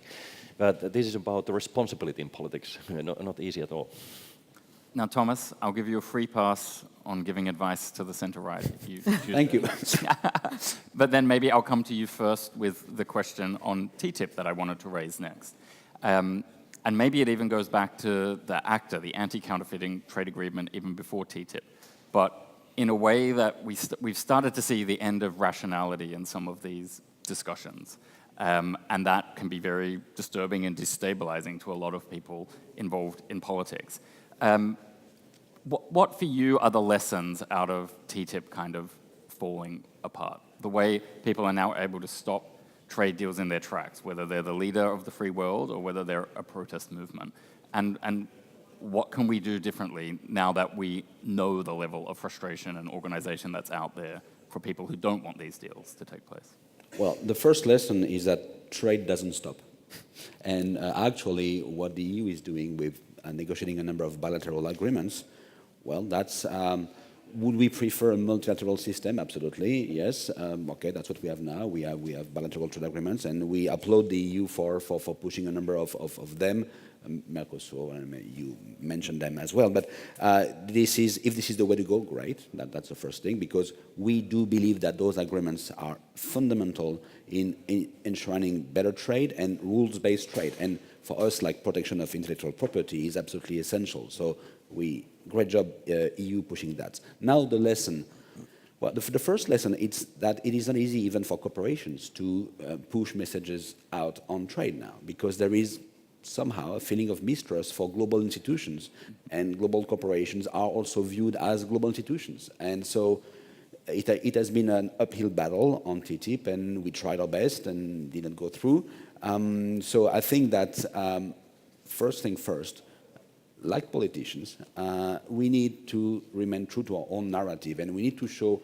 S6: But this is about the responsibility in politics, not easy at all.
S7: Now, Thomas, I'll give you a free pass on giving advice to the center-right.
S10: Thank you.
S7: But then maybe I'll come to you first with the question on TTIP that I wanted to raise next. And maybe it even goes back to the ACTA, the anti-counterfeiting trade agreement, even before TTIP. But in a way that we've started to see the end of rationality in some of these discussions. And that can be very disturbing and destabilizing to a lot of people involved in politics. What for you are the lessons out of TTIP kind of falling apart? The way people are now able to stop trade deals in their tracks, whether they're the leader of the free world or whether they're a protest movement. And what can we do differently now that we know the level of frustration and organization that's out there for people who don't want these deals to take place?
S10: Well, the first lesson is that trade doesn't stop. And actually, what the EU is doing with negotiating a number of bilateral agreements, well, that's, would we prefer a multilateral system? Absolutely, yes. Okay, that's what we have now. We have bilateral trade agreements, and we applaud the EU for pushing a number of them. Mercosur, you mentioned them as well. But if this is the way to go, great. That's the first thing, because we do believe that those agreements are fundamental in enshrining better trade and rules-based trade. And for us, like protection of intellectual property is absolutely essential. So great job, EU, pushing that. Now the lesson. Well, the first lesson is that it is not easy even for corporations to push messages out on trade now, because there is somehow a feeling of mistrust for global institutions, and global corporations are also viewed as global institutions. And so it has been an uphill battle on TTIP, and we tried our best and didn't go through. So I think that first thing first, like politicians, we need to remain true to our own narrative, and we need to show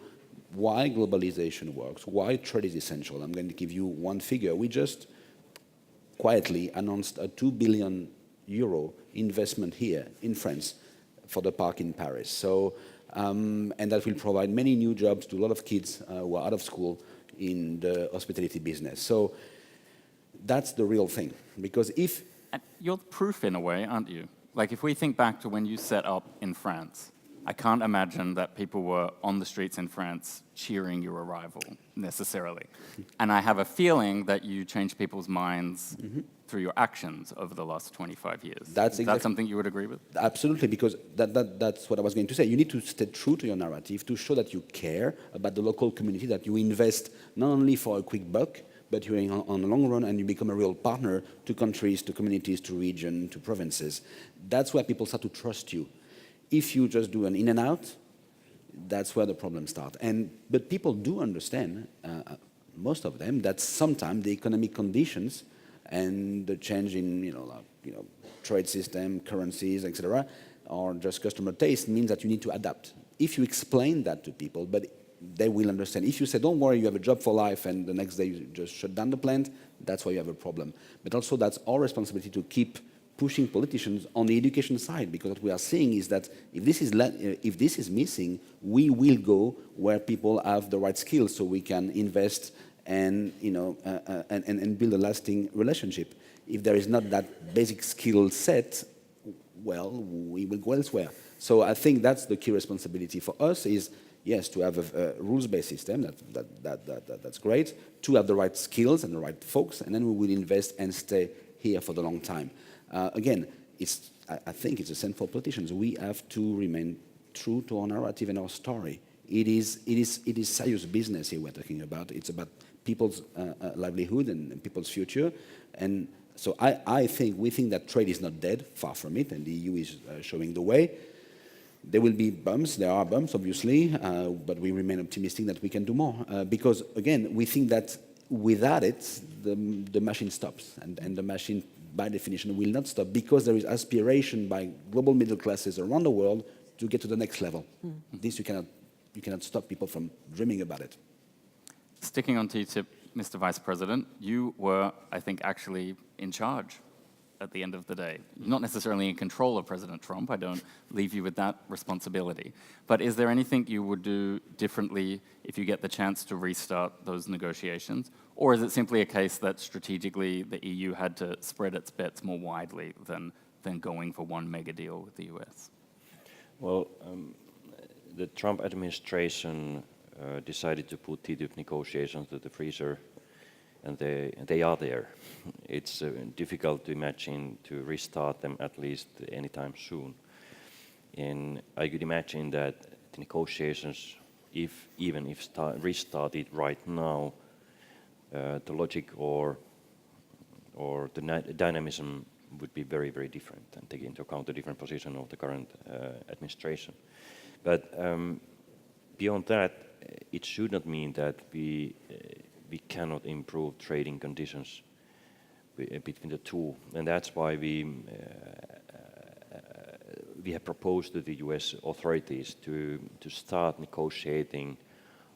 S10: why globalization works, why trade is essential. I'm going to give you one figure. We just quietly announced a 2 billion euro investment here in France for the park in Paris. So, and that will provide many new jobs to a lot of kids who are out of school in the hospitality business. So that's the real thing, because if...
S7: And you're proof in a way, aren't you? Like, if we think back to when you set up in France, I can't imagine that people were on the streets in France cheering your arrival, necessarily. And I have a feeling that you changed people's minds through your actions over the last 25 years. Is that something you would agree with?
S10: Absolutely, because that's what I was going to say. You need to stay true to your narrative to show that you care about the local community, that you invest not only for a quick buck, but you're on the long run, and you become a real partner to countries, to communities, to regions, to provinces. That's where people start to trust you. If you just do an in and out, that's where the problems start. But people do understand, most of them, that sometimes the economic conditions and the change in trade system, currencies, etc., or just customer taste means that you need to adapt. If you explain that to people, but they will understand. If you say, don't worry, you have a job for life, and the next day you just shut down the plant, that's why you have a problem. But also that's our responsibility to keep pushing politicians on the education side, because what we are seeing is that if this is missing, we will go where people have the right skills, so we can invest and and build a lasting relationship. If there is not that basic skill set, well, we will go elsewhere. So I think that's the key responsibility for us is, yes, to have a rules-based system, that's great, to have the right skills and the right folks, and then we will invest and stay here for the long time. Again, I think it's a sin for politicians. We have to remain true to our narrative and our story. It is serious business here we're talking about. It's about people's livelihood and people's future. And so we think that trade is not dead, far from it, and the EU is showing the way. There will be bumps, there are bumps, obviously, but we remain optimistic that we can do more. Because, again, we think that without it, the machine stops, and the machine, by definition, will not stop, because there is aspiration by global middle classes around the world to get to the next level. This you cannot stop people from dreaming about it.
S7: Sticking on TTIP, Mr. Vice President, you were, I think, actually in charge at the end of the day. Not necessarily in control of President Trump, I don't leave you with that responsibility. But is there anything you would do differently if you get the chance to restart those negotiations? Or is it simply a case that strategically the EU had to spread its bets more widely than going for one mega deal with the US?
S6: Well, the Trump administration decided to put TTIP negotiations to the freezer, and they are there. It's difficult to imagine to restart them, at least anytime soon. And I could imagine that the negotiations, even if restarted right now, the logic or the dynamism would be very, very different, and take into account the different position of the current administration. But beyond that, it should not mean that we cannot improve trading conditions between the two, and that's why we have proposed to the US authorities to start negotiating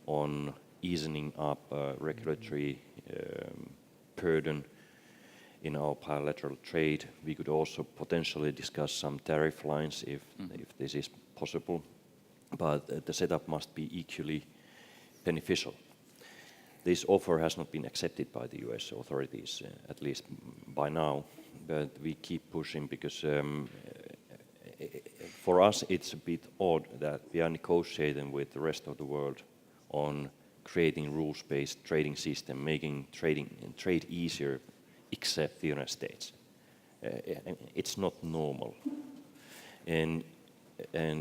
S6: on easing up regulatory burden in our bilateral trade. We could also potentially discuss some tariff lines if this is possible, but the setup must be equally beneficial. This offer has not been accepted by the US authorities, at least by now, but we keep pushing because for us it's a bit odd that we are negotiating with the rest of the world on creating rules-based trading system, making trade easier except the United States. it's not normal. And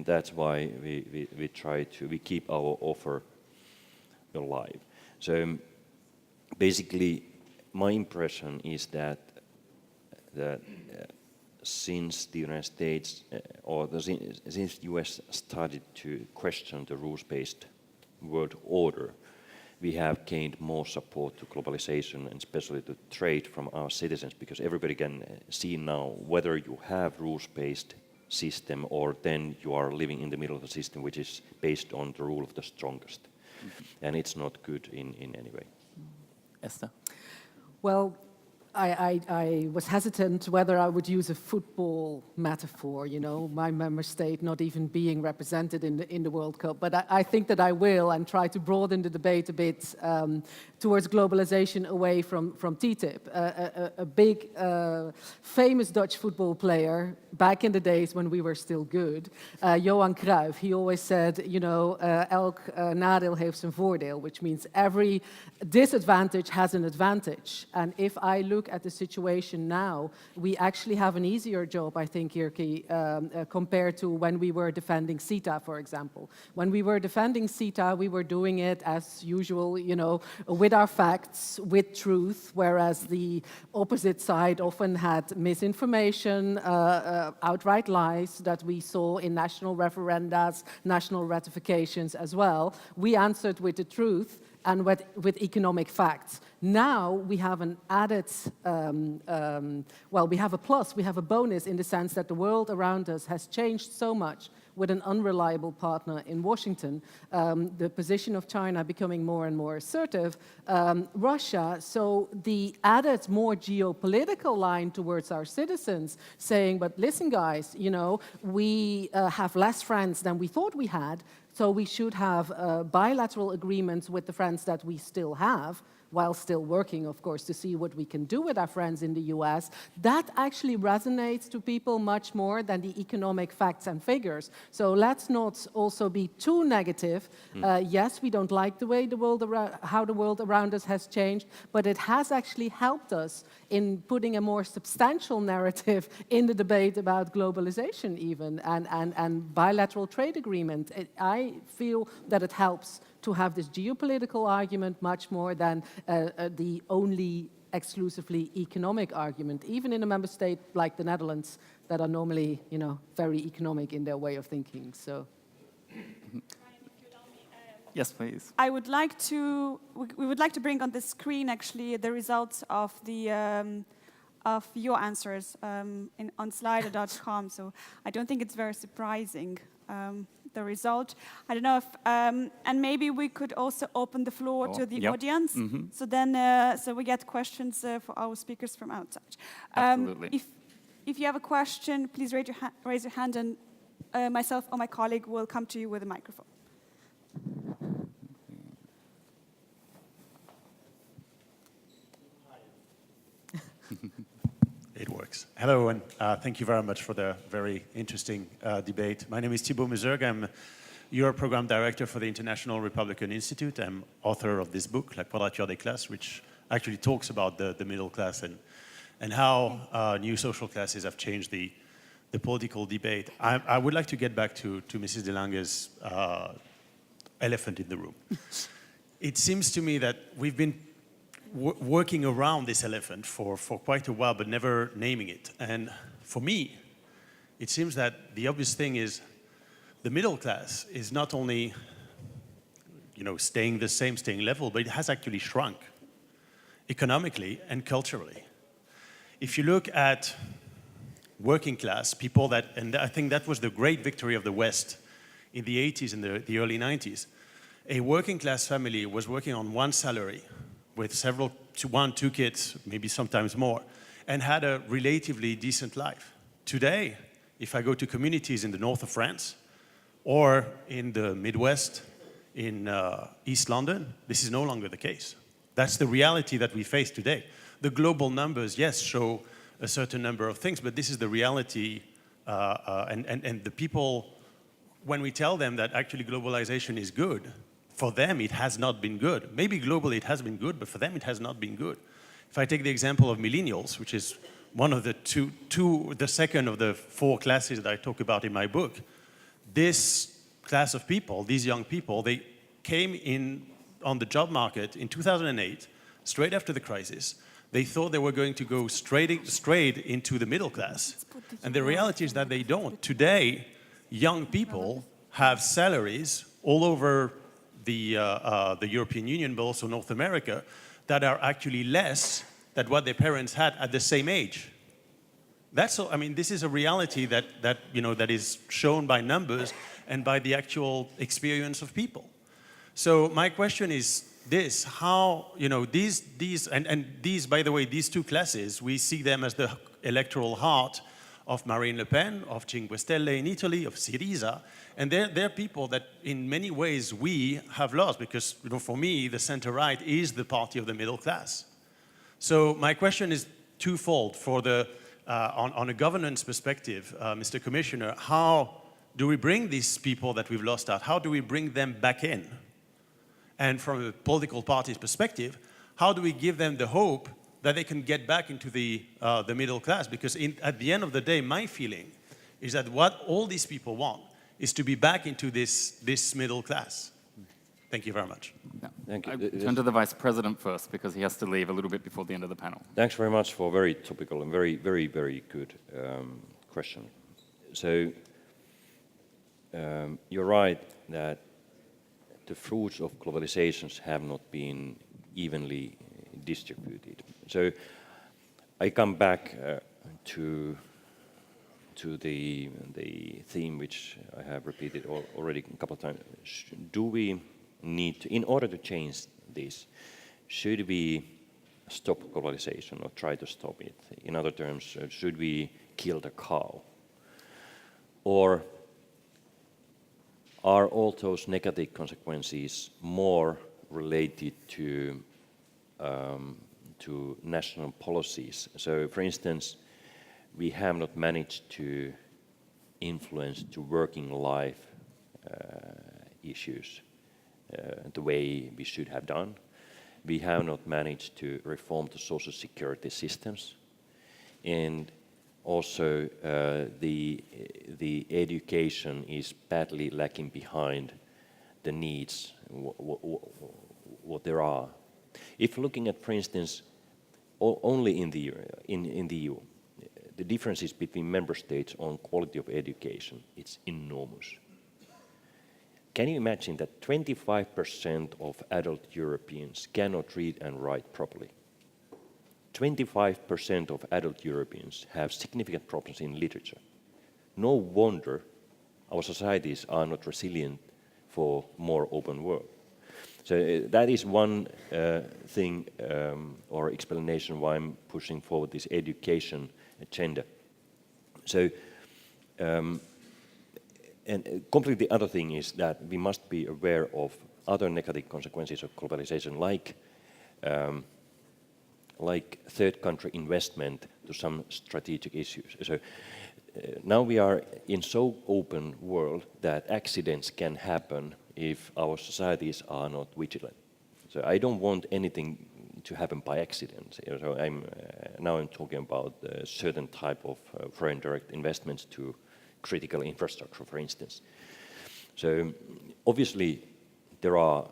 S6: that's why we keep our offer alive. So basically, my impression is that since the United States since the US started to question the rules-based world order, we have gained more support to globalization and especially to trade from our citizens, because everybody can see now whether you have rules-based system or then you are living in the middle of a system which is based on the rule of the strongest. And it's not good in any way.
S7: Esther?
S8: Well, I was hesitant whether I would use a football metaphor, you know, my member state not even being represented in the World Cup. But I think that I will, and try to broaden the debate a bit towards globalization away from TTIP. A big, famous Dutch football player, back in the days when we were still good, Johan Cruijff, he always said, you know, elk nadeel heeft zijn voordeel, which means every disadvantage has an advantage. And if I look at the situation now, we actually have an easier job, I think, Jirki, compared to when we were defending CETA, for example. When we were defending CETA, we were doing it as usual, you know, with our facts, with truth, whereas the opposite side often had misinformation, outright lies that we saw in national referenda, national ratifications as well. We answered with the truth and with economic facts. Now we have an added, well, we have a plus, we have a bonus in the sense that the world around us has changed so much with an unreliable partner in Washington, the position of China becoming more and more assertive, Russia, so the added more geopolitical line towards our citizens saying, but listen guys, you know, we have less friends than we thought we had, so we should have bilateral agreements with the friends that we still have, while still working, of course, to see what we can do with our friends in the US, that actually resonates to people much more than the economic facts and figures. So let's not also be too negative. Yes, we don't like the way how the world around us has changed, but it has actually helped us in putting a more substantial narrative in the debate about globalization even, and bilateral trade agreement. I feel that it helps to have this geopolitical argument much more than the only exclusively economic argument, even in a member state like the Netherlands that are normally, you know, very economic in their way of thinking. So,
S7: yes, please.
S5: I would like to. We would like to bring on the screen actually the results of the. Of your answers on slido.com. So I don't think it's very surprising. The result. I don't know if, and maybe we could also open the floor to the audience. So then, so we get questions for our speakers from outside.
S7: Absolutely.
S5: If you have a question, please raise your hand, and myself or my colleague will come to you with a microphone.
S12: It works. Hello, and thank you very much for the very interesting debate. My name is Thibaut Mesergue. I'm Europe Program Director for the International Republican Institute. I'm author of this book, La Quadrature des Classes, which actually talks about the middle class and how new social classes have changed the political debate. I would like to get back to Mrs. De Lange's elephant in the room. It seems to me that we've been working around this elephant for quite a while, but never naming it. And for me, it seems that the obvious thing is the middle class is not only, you know, staying the same, staying level, but it has actually shrunk economically and culturally. If you look at working class people that, and I think that was the great victory of the West in the 80s and the early 90s, a working class family was working on one salary with two kids, maybe sometimes more, and had a relatively decent life. Today, if I go to communities in the north of France or in the Midwest, in East London, this is no longer the case. That's the reality that we face today. The global numbers, yes, show a certain number of things, but this is the reality, and the people, when we tell them that actually globalization is good, for them, it has not been good. Maybe globally it has been good, but for them it has not been good. If I take the example of millennials, which is one of the the second of the 4 classes that I talk about in my book. This class of people, these young people, they came in on the job market in 2008, straight after the crisis. They thought they were going to go straight into the middle class. And the reality is that they don't. Today, young people have salaries all over the European Union, but also North America, that are actually less than what their parents had at the same age. That's all. I mean, this is a reality that is shown by numbers and by the actual experience of people. So my question is this: how, these, by the way, these 2 classes, we see them as the electoral heart of Marine Le Pen, of Cinque Stelle in Italy, of Syriza, and they're people that in many ways we have lost, because for me, the center-right is the party of the middle class. So my question is twofold. For the on a governance perspective, Mr. Commissioner, how do we bring these people that we've lost out? How do we bring them back in? And from a political party's perspective, how do we give them the hope that they can get back into the middle class? Because at the end of the day, my feeling is that what all these people want is to be back into this middle class. Thank you very much.
S7: Yeah.
S6: Thank you.
S7: I turn to the Vice President first, because he has to leave a little bit before the end of the panel.
S6: Thanks very much for a very topical and very, very, very good question. So you're right that the fruits of globalizations have not been evenly distributed. So I come back to the theme which I have repeated already a couple of times. Do we need to, in order to change this, should we stop globalization or try to stop it? In other terms, should we kill the cow? Or are all those negative consequences more related to national policies? So, for instance, we have not managed to influence the working life issues the way we should have done. We have not managed to reform the social security systems, and also the education is badly lacking behind the needs what there are. If looking at, for instance, only in the EU, the differences between member states on quality of education, it's enormous. Can you imagine that 25% of adult Europeans cannot read and write properly? 25% of adult Europeans have significant problems in literature. No wonder our societies are not resilient for more open world. So that is one thing or explanation why I'm pushing forward this education agenda. So, and completely other thing is that we must be aware of other negative consequences of globalization, like third country investment to some strategic issues. So now we are in so open world that accidents can happen if our societies are not vigilant. So I don't want anything to happen by accident. So now I'm talking about a certain type of foreign direct investments to critical infrastructure, for instance. So obviously there are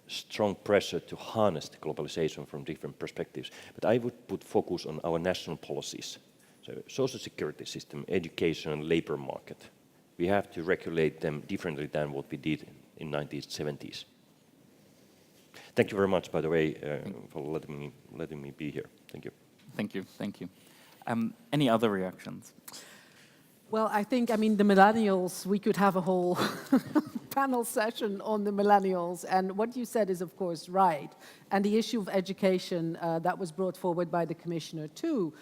S6: strong pressure to harness the globalization from different perspectives, but I would put focus on our national policies. So social security system, education, labor market. We have to regulate them differently than what we did in 1970s. Thank you very much, by the way, for letting me be here. Thank you.
S7: Thank you. Thank you. Any other reactions?
S8: Well, I think, the millennials, we could have a whole panel session on the millennials, and what you said is, of course, right. And the issue of education that was brought forward by the Commissioner, too.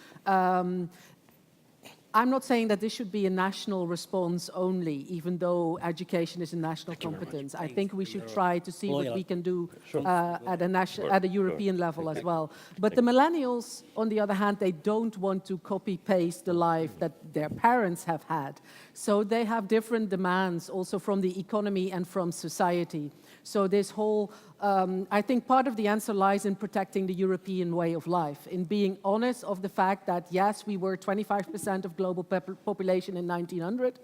S8: I'm not saying that this should be a national response only, even though education is a national competence. I think we should try to see what we can do at a European level as well. But the millennials, on the other hand, they don't want to copy-paste the life that their parents have had. So they have different demands also from the economy and from society. So this whole, I think part of the answer lies in protecting the European way of life, in being honest of the fact that, yes, we were 25% of global population in 1900.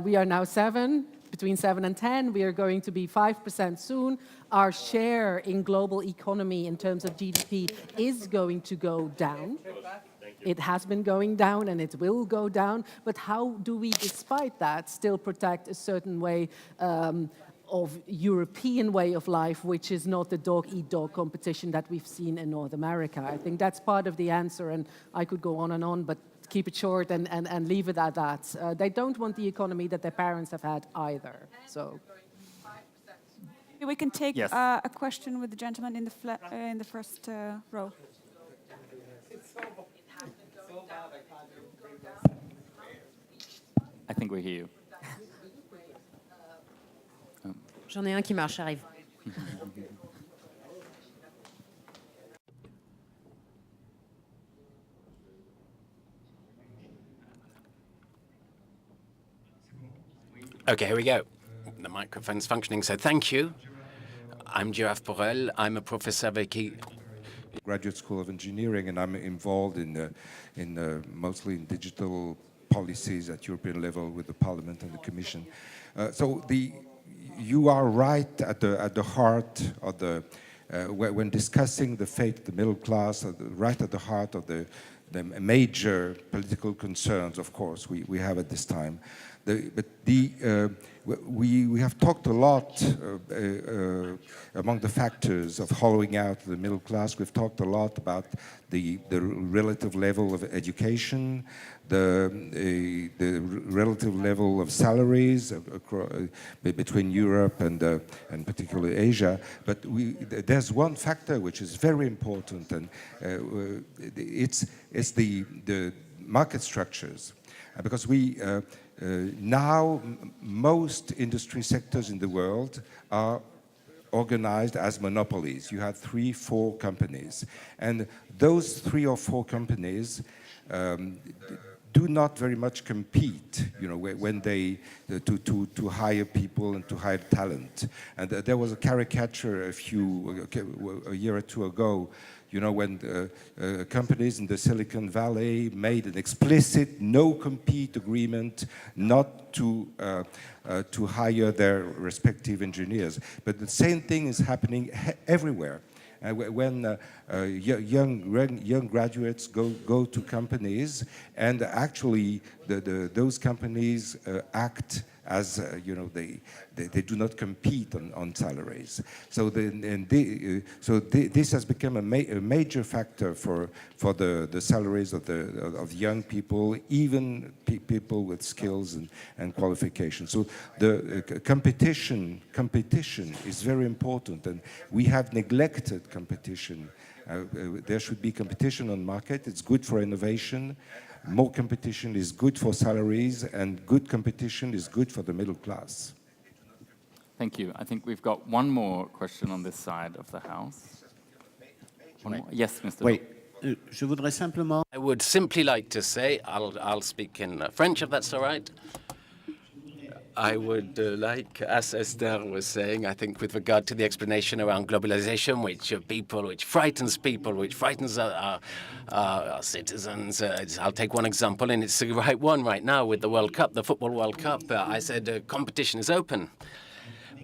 S8: We are now between 7 and 10. We are going to be 5% soon. Our share in global economy in terms of GDP is going to go down. It has been going down and it will go down. But how do we, despite that, still protect a certain way of European way of life, which is not the dog-eat-dog competition that we've seen in North America? I think that's part of the answer, and I could go on and on, but keep it short and leave it at that. They don't want the economy that their parents have had either. So
S5: we can take a question with the gentleman in the first row.
S7: I think we hear you.
S1: J'en ai un qui marche, arrive.
S2: Okay, here we go. The microphone's functioning, so thank you. I'm Giraffe Borrell. I'm a professor at the
S13: Graduate School of Engineering, and I'm involved mostly in digital policies at European level with the Parliament and the Commission. You are right at the heart of when discussing the fate of the middle class, right at the heart of the major political concerns, of course, we have at this time. We have talked a lot among the factors of hollowing out the middle class. We've talked a lot about the relative level of education, the relative level of salaries between Europe and particularly Asia. But there's one factor which is very important, and it's the market structures, because now most industry sectors in the world are organized as monopolies. You have 3-4 companies, and those 3 or 4 companies do not very much compete, when they to hire people and to hire talent. And there was a caricature a year or two ago, when companies in the Silicon Valley made an explicit no-compete agreement not to hire their respective engineers. But the same thing is happening everywhere. When young graduates go to companies, and actually those companies act as they do not compete on salaries. So this has become a major factor for the salaries of young people, even people with skills and qualifications. So the competition is very important, and we have neglected competition. There should be competition on market. It's good for innovation. More competition is good for salaries, and good competition is good for the middle class.
S7: Thank you. I think we've got one more question on this side of the House. Yes, Mr.
S14: Oui. Je voudrais simplement...
S2: I would simply like to say, I'll speak in French if that's all right. I would like, as Esther was saying, I think with regard to the explanation around globalization, which frightens people, which frightens our citizens. I'll take one example, and it's the right one right now with the World Cup, the Football World Cup. I said competition is open,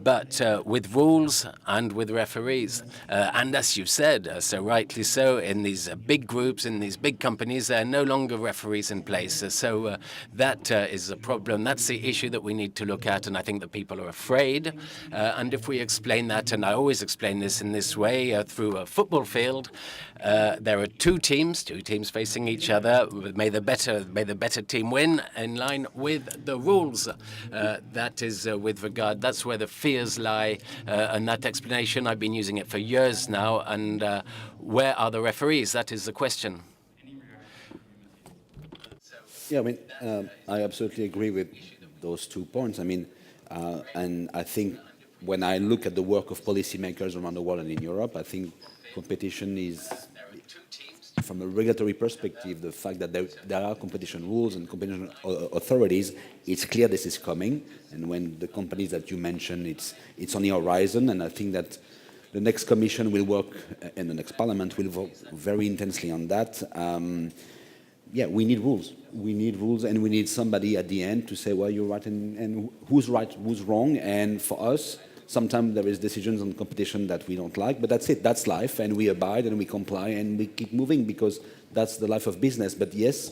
S2: but with rules and with referees. And as you said, so rightly so, in these big groups, in these big companies, there are no longer referees in place. So that is a problem. That's the issue that we need to look at, and I think that people are afraid. And if we explain that, and I always explain this in this way, through a football field, there are two teams facing each other. May the better team win in line with the rules. That is with regard, that's where the fears lie, and that explanation, I've been using it for years now, and where are the referees? That is the question.
S10: Yeah, I mean, I absolutely agree with those 2 points. I mean, and I think when I look at the work of policymakers around the world and in Europe, I think competition is, from a regulatory perspective, the fact that there are competition rules and competition authorities, it's clear this is coming. And when the companies that you mentioned, it's on the horizon, and I think that the next Commission will work, and the next Parliament will work very intensely on that. Yeah, we need rules. We need rules, and we need somebody at the end to say, well, you're right, and who's right, who's wrong. And for us, sometimes there is decisions on competition that we don't like, but that's it. That's life, and we abide, and we comply, and we keep moving because that's the life of business. But yes,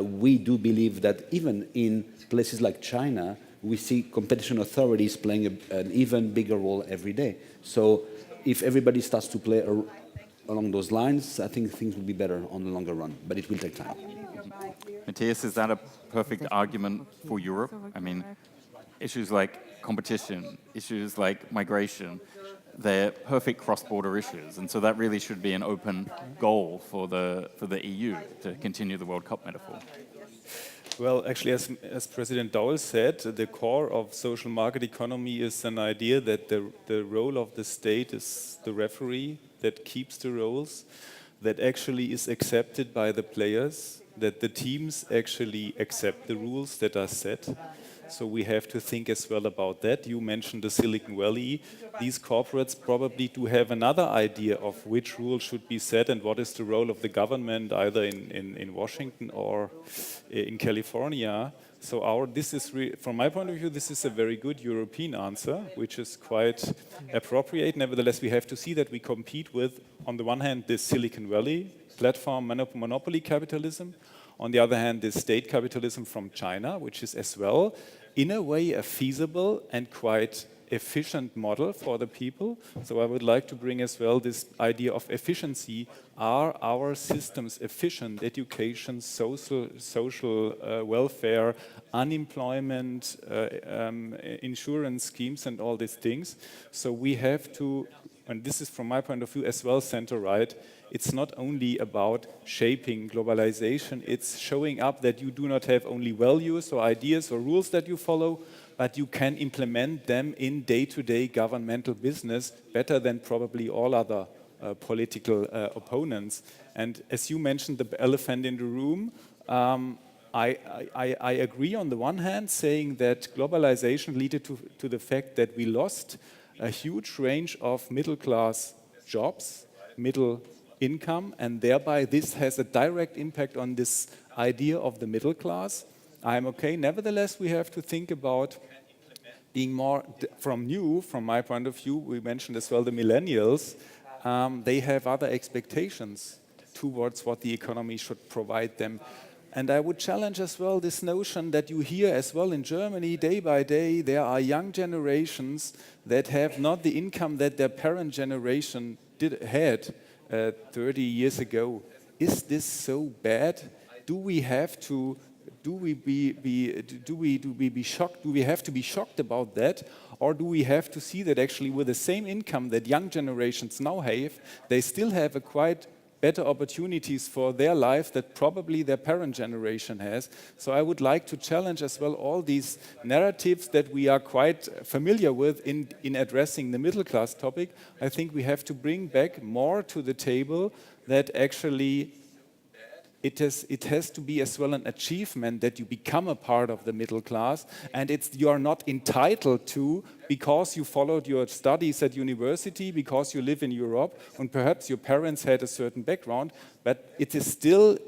S10: we do believe that even in places like China, we see competition authorities playing an even bigger role every day. So if everybody starts to play along those lines, I think things will be better on the longer run, but it will take time.
S7: Matthias, is that a perfect argument for Europe? I mean, issues like competition, issues like migration, they're perfect cross-border issues, and so that really should be an open goal for the EU to continue the World Cup metaphor.
S9: Well, actually, as President Daul said, the core of social market economy is an idea that the role of the state is the referee that keeps the rules, that actually is accepted by the players, that the teams actually accept the rules that are set. So we have to think as well about that. You mentioned the Silicon Valley. These corporates probably do have another idea of which rules should be set and what is the role of the government, either in Washington or in California. So this is, from my point of view, this is a very good European answer, which is quite appropriate. Nevertheless, we have to see that we compete with, on the one hand, this Silicon Valley platform monopoly capitalism, on the other hand, this state capitalism from China, which is as well, in a way, a feasible and quite efficient model for the people. So I would like to bring as well this idea of efficiency. Are our systems efficient? Education, social welfare, unemployment, insurance schemes, and all these things. So we have to, and this is from my point of view as well, center-right. It's not only about shaping globalization, it's showing up that you do not have only values or ideas or rules that you follow, but you can implement them in day-to-day governmental business better than probably all other political opponents. And as you mentioned, the elephant in the room, I agree on the one hand, saying that globalization led to the fact that we lost a huge range of middle-class jobs, middle income, and thereby this has a direct impact on this idea of the middle class. I'm okay. Nevertheless, we have to think about being more from my point of view. We mentioned as well the millennials. They have other expectations towards what the economy should provide them. And I would challenge as well this notion that you hear as well in Germany, day by day, there are young generations that have not the income that their parent generation had 30 years ago. Is this so bad? Do we have to be shocked? Do we have to be shocked about that? Or do we have to see that actually with the same income that young generations now have, they still have a quite better opportunities for their life that probably their parent generation has. So I would like to challenge as well all these narratives that we are quite familiar with in addressing the middle class topic. I think we have to bring back more to the table that actually it has to be as well an achievement that you become a part of the middle class, and you are not entitled to because you followed your studies at university, because you live in Europe, and perhaps your parents had a certain background, but it is still,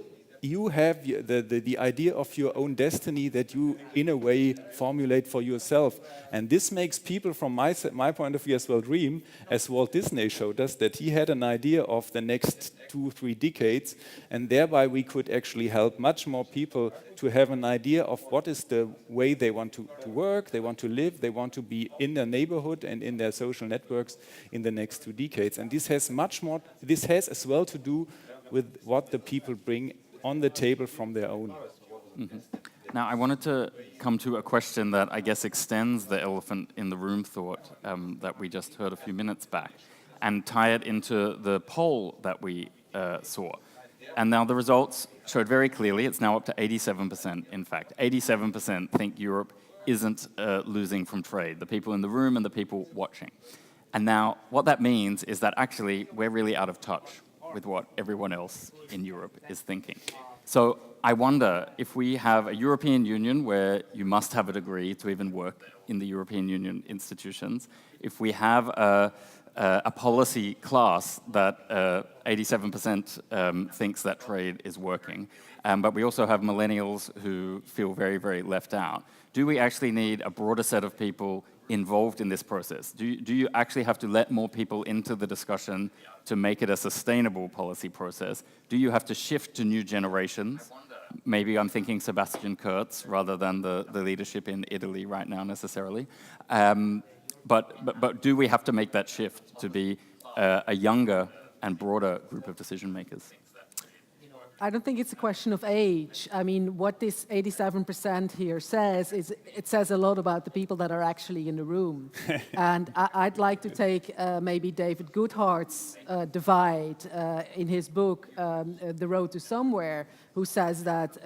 S9: you have the idea of your own destiny that you, in a way, formulate for yourself. And this makes people, from my point of view as well, dream, as Walt Disney showed us, that he had an idea of the next 2-3 decades, and thereby we could actually help much more people to have an idea of what is the way they want to work, they want to live, they want to be in their neighborhood and in their social networks in the next 2 decades. And this has as well to do with what the people bring on the table from their own.
S7: Mm-hmm. Now, I wanted to come to a question that I guess extends the elephant in the room thought that we just heard a few minutes back and tie it into the poll that we saw. And now the results showed very clearly, it's now up to 87%, in fact. 87% think Europe isn't losing from trade, the people in the room and the people watching. And now what that means is that actually we're really out of touch with what everyone else in Europe is thinking. So I wonder if we have a European Union where you must have a degree to even work in the European Union institutions, if we have a policy class that 87% thinks that trade is working, but we also have millennials who feel very, very left out. Do we actually need a broader set of people involved in this process? Do you actually have to let more people into the discussion to make it a sustainable policy process? Do you have to shift to new generations? Maybe I'm thinking Sebastian Kurz rather than the leadership in Italy right now necessarily. But do we have to make that shift to be a younger and broader group of decision makers?
S8: I don't think it's a question of age. I mean, what this 87% here says is it says a lot about the people that are actually in the room. And I'd like to take maybe David Goodhart's divide in his book, The Road to Somewhere, who says that,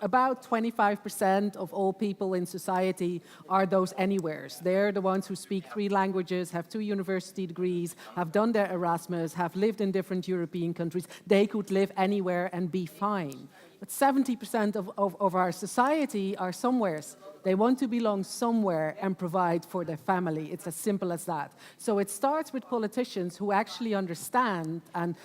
S8: about 25% of all people in society are those anywheres. They're the ones who speak 3 languages, have 2 university degrees, have done their Erasmus, have lived in different European countries. They could live anywhere and be fine. But 70% of our society are somewheres. They want to belong somewhere and provide for their family. It's as simple as that. So it starts with politicians who actually understand. And,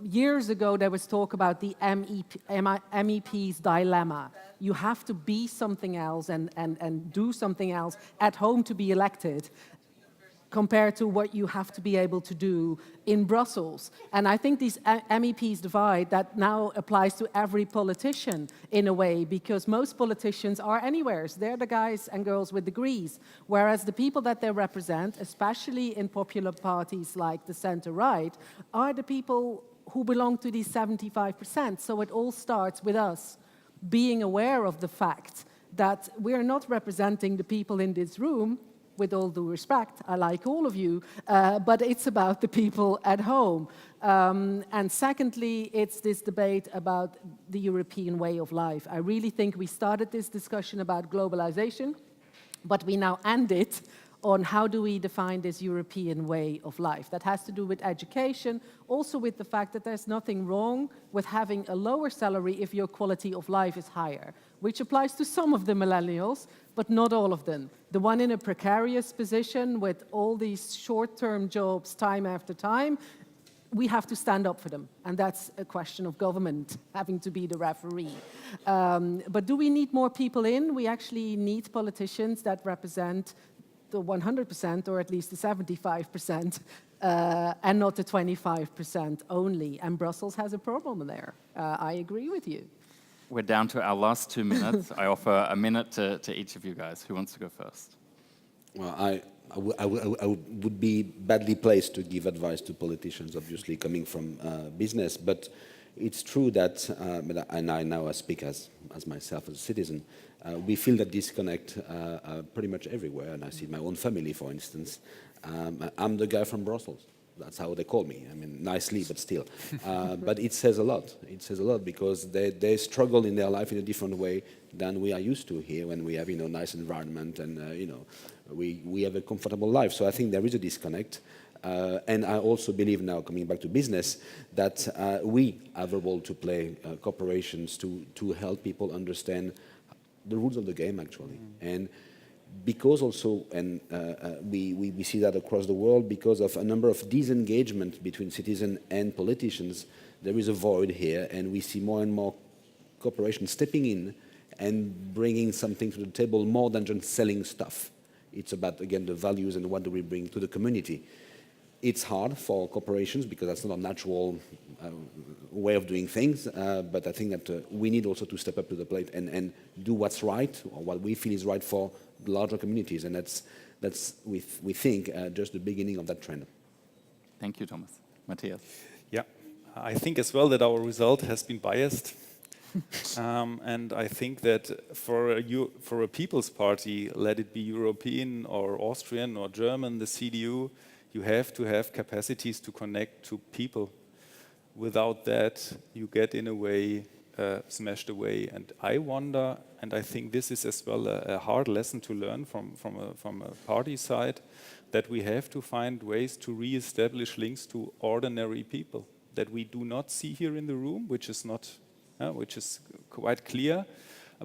S8: years ago there was talk about the MEP's dilemma. You have to be something else and do something else at home to be elected, compared to what you have to be able to do in Brussels. And I think this MEP's divide, that now applies to every politician in a way, because most politicians are anywheres. They're the guys and girls with degrees, whereas the people that they represent, especially in popular parties like the centre-right, are the people who belong to these 75%. So it all starts with us being aware of the fact that we're not representing the people in this room. With all due respect, I like all of you, but it's about the people at home. And secondly, it's this debate about the European way of life. I really think we started this discussion about globalization, but we now end it on how do we define this European way of life. That has to do with education, also with the fact that there's nothing wrong with having a lower salary if your quality of life is higher, which applies to some of the millennials, but not all of them. The one in a precarious position with all these short-term jobs time after time, we have to stand up for them. And that's a question of government having to be the referee. But do we need more people in? We actually need politicians that represent the 100% or at least the 75%, and not the 25% only. And Brussels has a problem there. I agree with you.
S7: We're down to our last 2 minutes. I offer a minute to each of you guys. Who wants to go first?
S10: Well, I would be badly placed to give advice to politicians, obviously, coming from business. But it's true that, and I now speak as myself as a citizen, we feel that disconnect pretty much everywhere. And I see my own family, for instance. I'm the guy from Brussels. That's how they call me. I mean, nicely, but still. But it says a lot. It says a lot because they struggle in their life in a different way than we are used to here when we have, nice environment and, we have a comfortable life. So I think there is a disconnect. And I also believe now, coming back to business, that we have a role to play, corporations, to help people understand the rules of the game, actually. And because also, and we see that across the world, because of a number of disengagement between citizens and politicians, there is a void here, and we see more and more corporations stepping in and bringing something to the table more than just selling stuff. It's about, again, the values and what do we bring to the community. It's hard for corporations because that's not a natural way of doing things, but I think that we need also to step up to the plate and do what's right, or what we feel is right for larger communities, and that's we think, just the beginning of that trend.
S7: Thank you, Thomas. Matthias?
S9: Yeah, I think as well that our result has been biased. And I think that for a People's Party, let it be European or Austrian or German, the CDU, you have to have capacities to connect to people. without that, you get in a way smashed away. And I wonder, and I think this is as well a hard lesson to learn from a party side, that we have to find ways to re-establish links to ordinary people that we do not see here in the room, which is quite clear.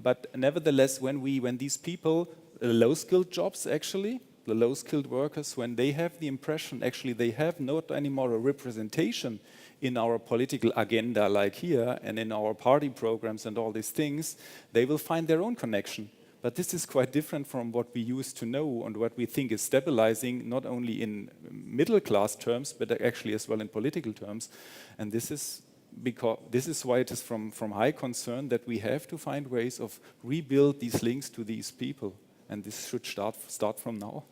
S9: But nevertheless, when these people, low-skilled jobs actually, the low-skilled workers, when they have the impression actually they have not anymore a representation in our political agenda like here and in our party programs and all these things, they will find their own connection. But this is quite different from what we used to know and what we think is stabilizing, not only in middle-class terms, but actually as well in political terms. And this is why it is from high concern that we have to find ways of rebuild these links to these people. And this should start from now.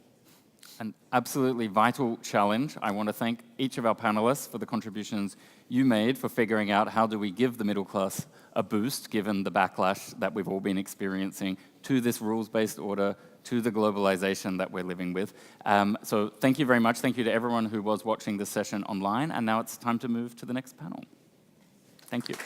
S7: An absolutely vital challenge. I want to thank each of our panelists for the contributions you made for figuring out how do we give the middle class a boost, given the backlash that we've all been experiencing to this rules-based order, to the globalization that we're living with. So thank you very much. Thank you to everyone who was watching this session online. And now it's time to move to the next panel. Thank you.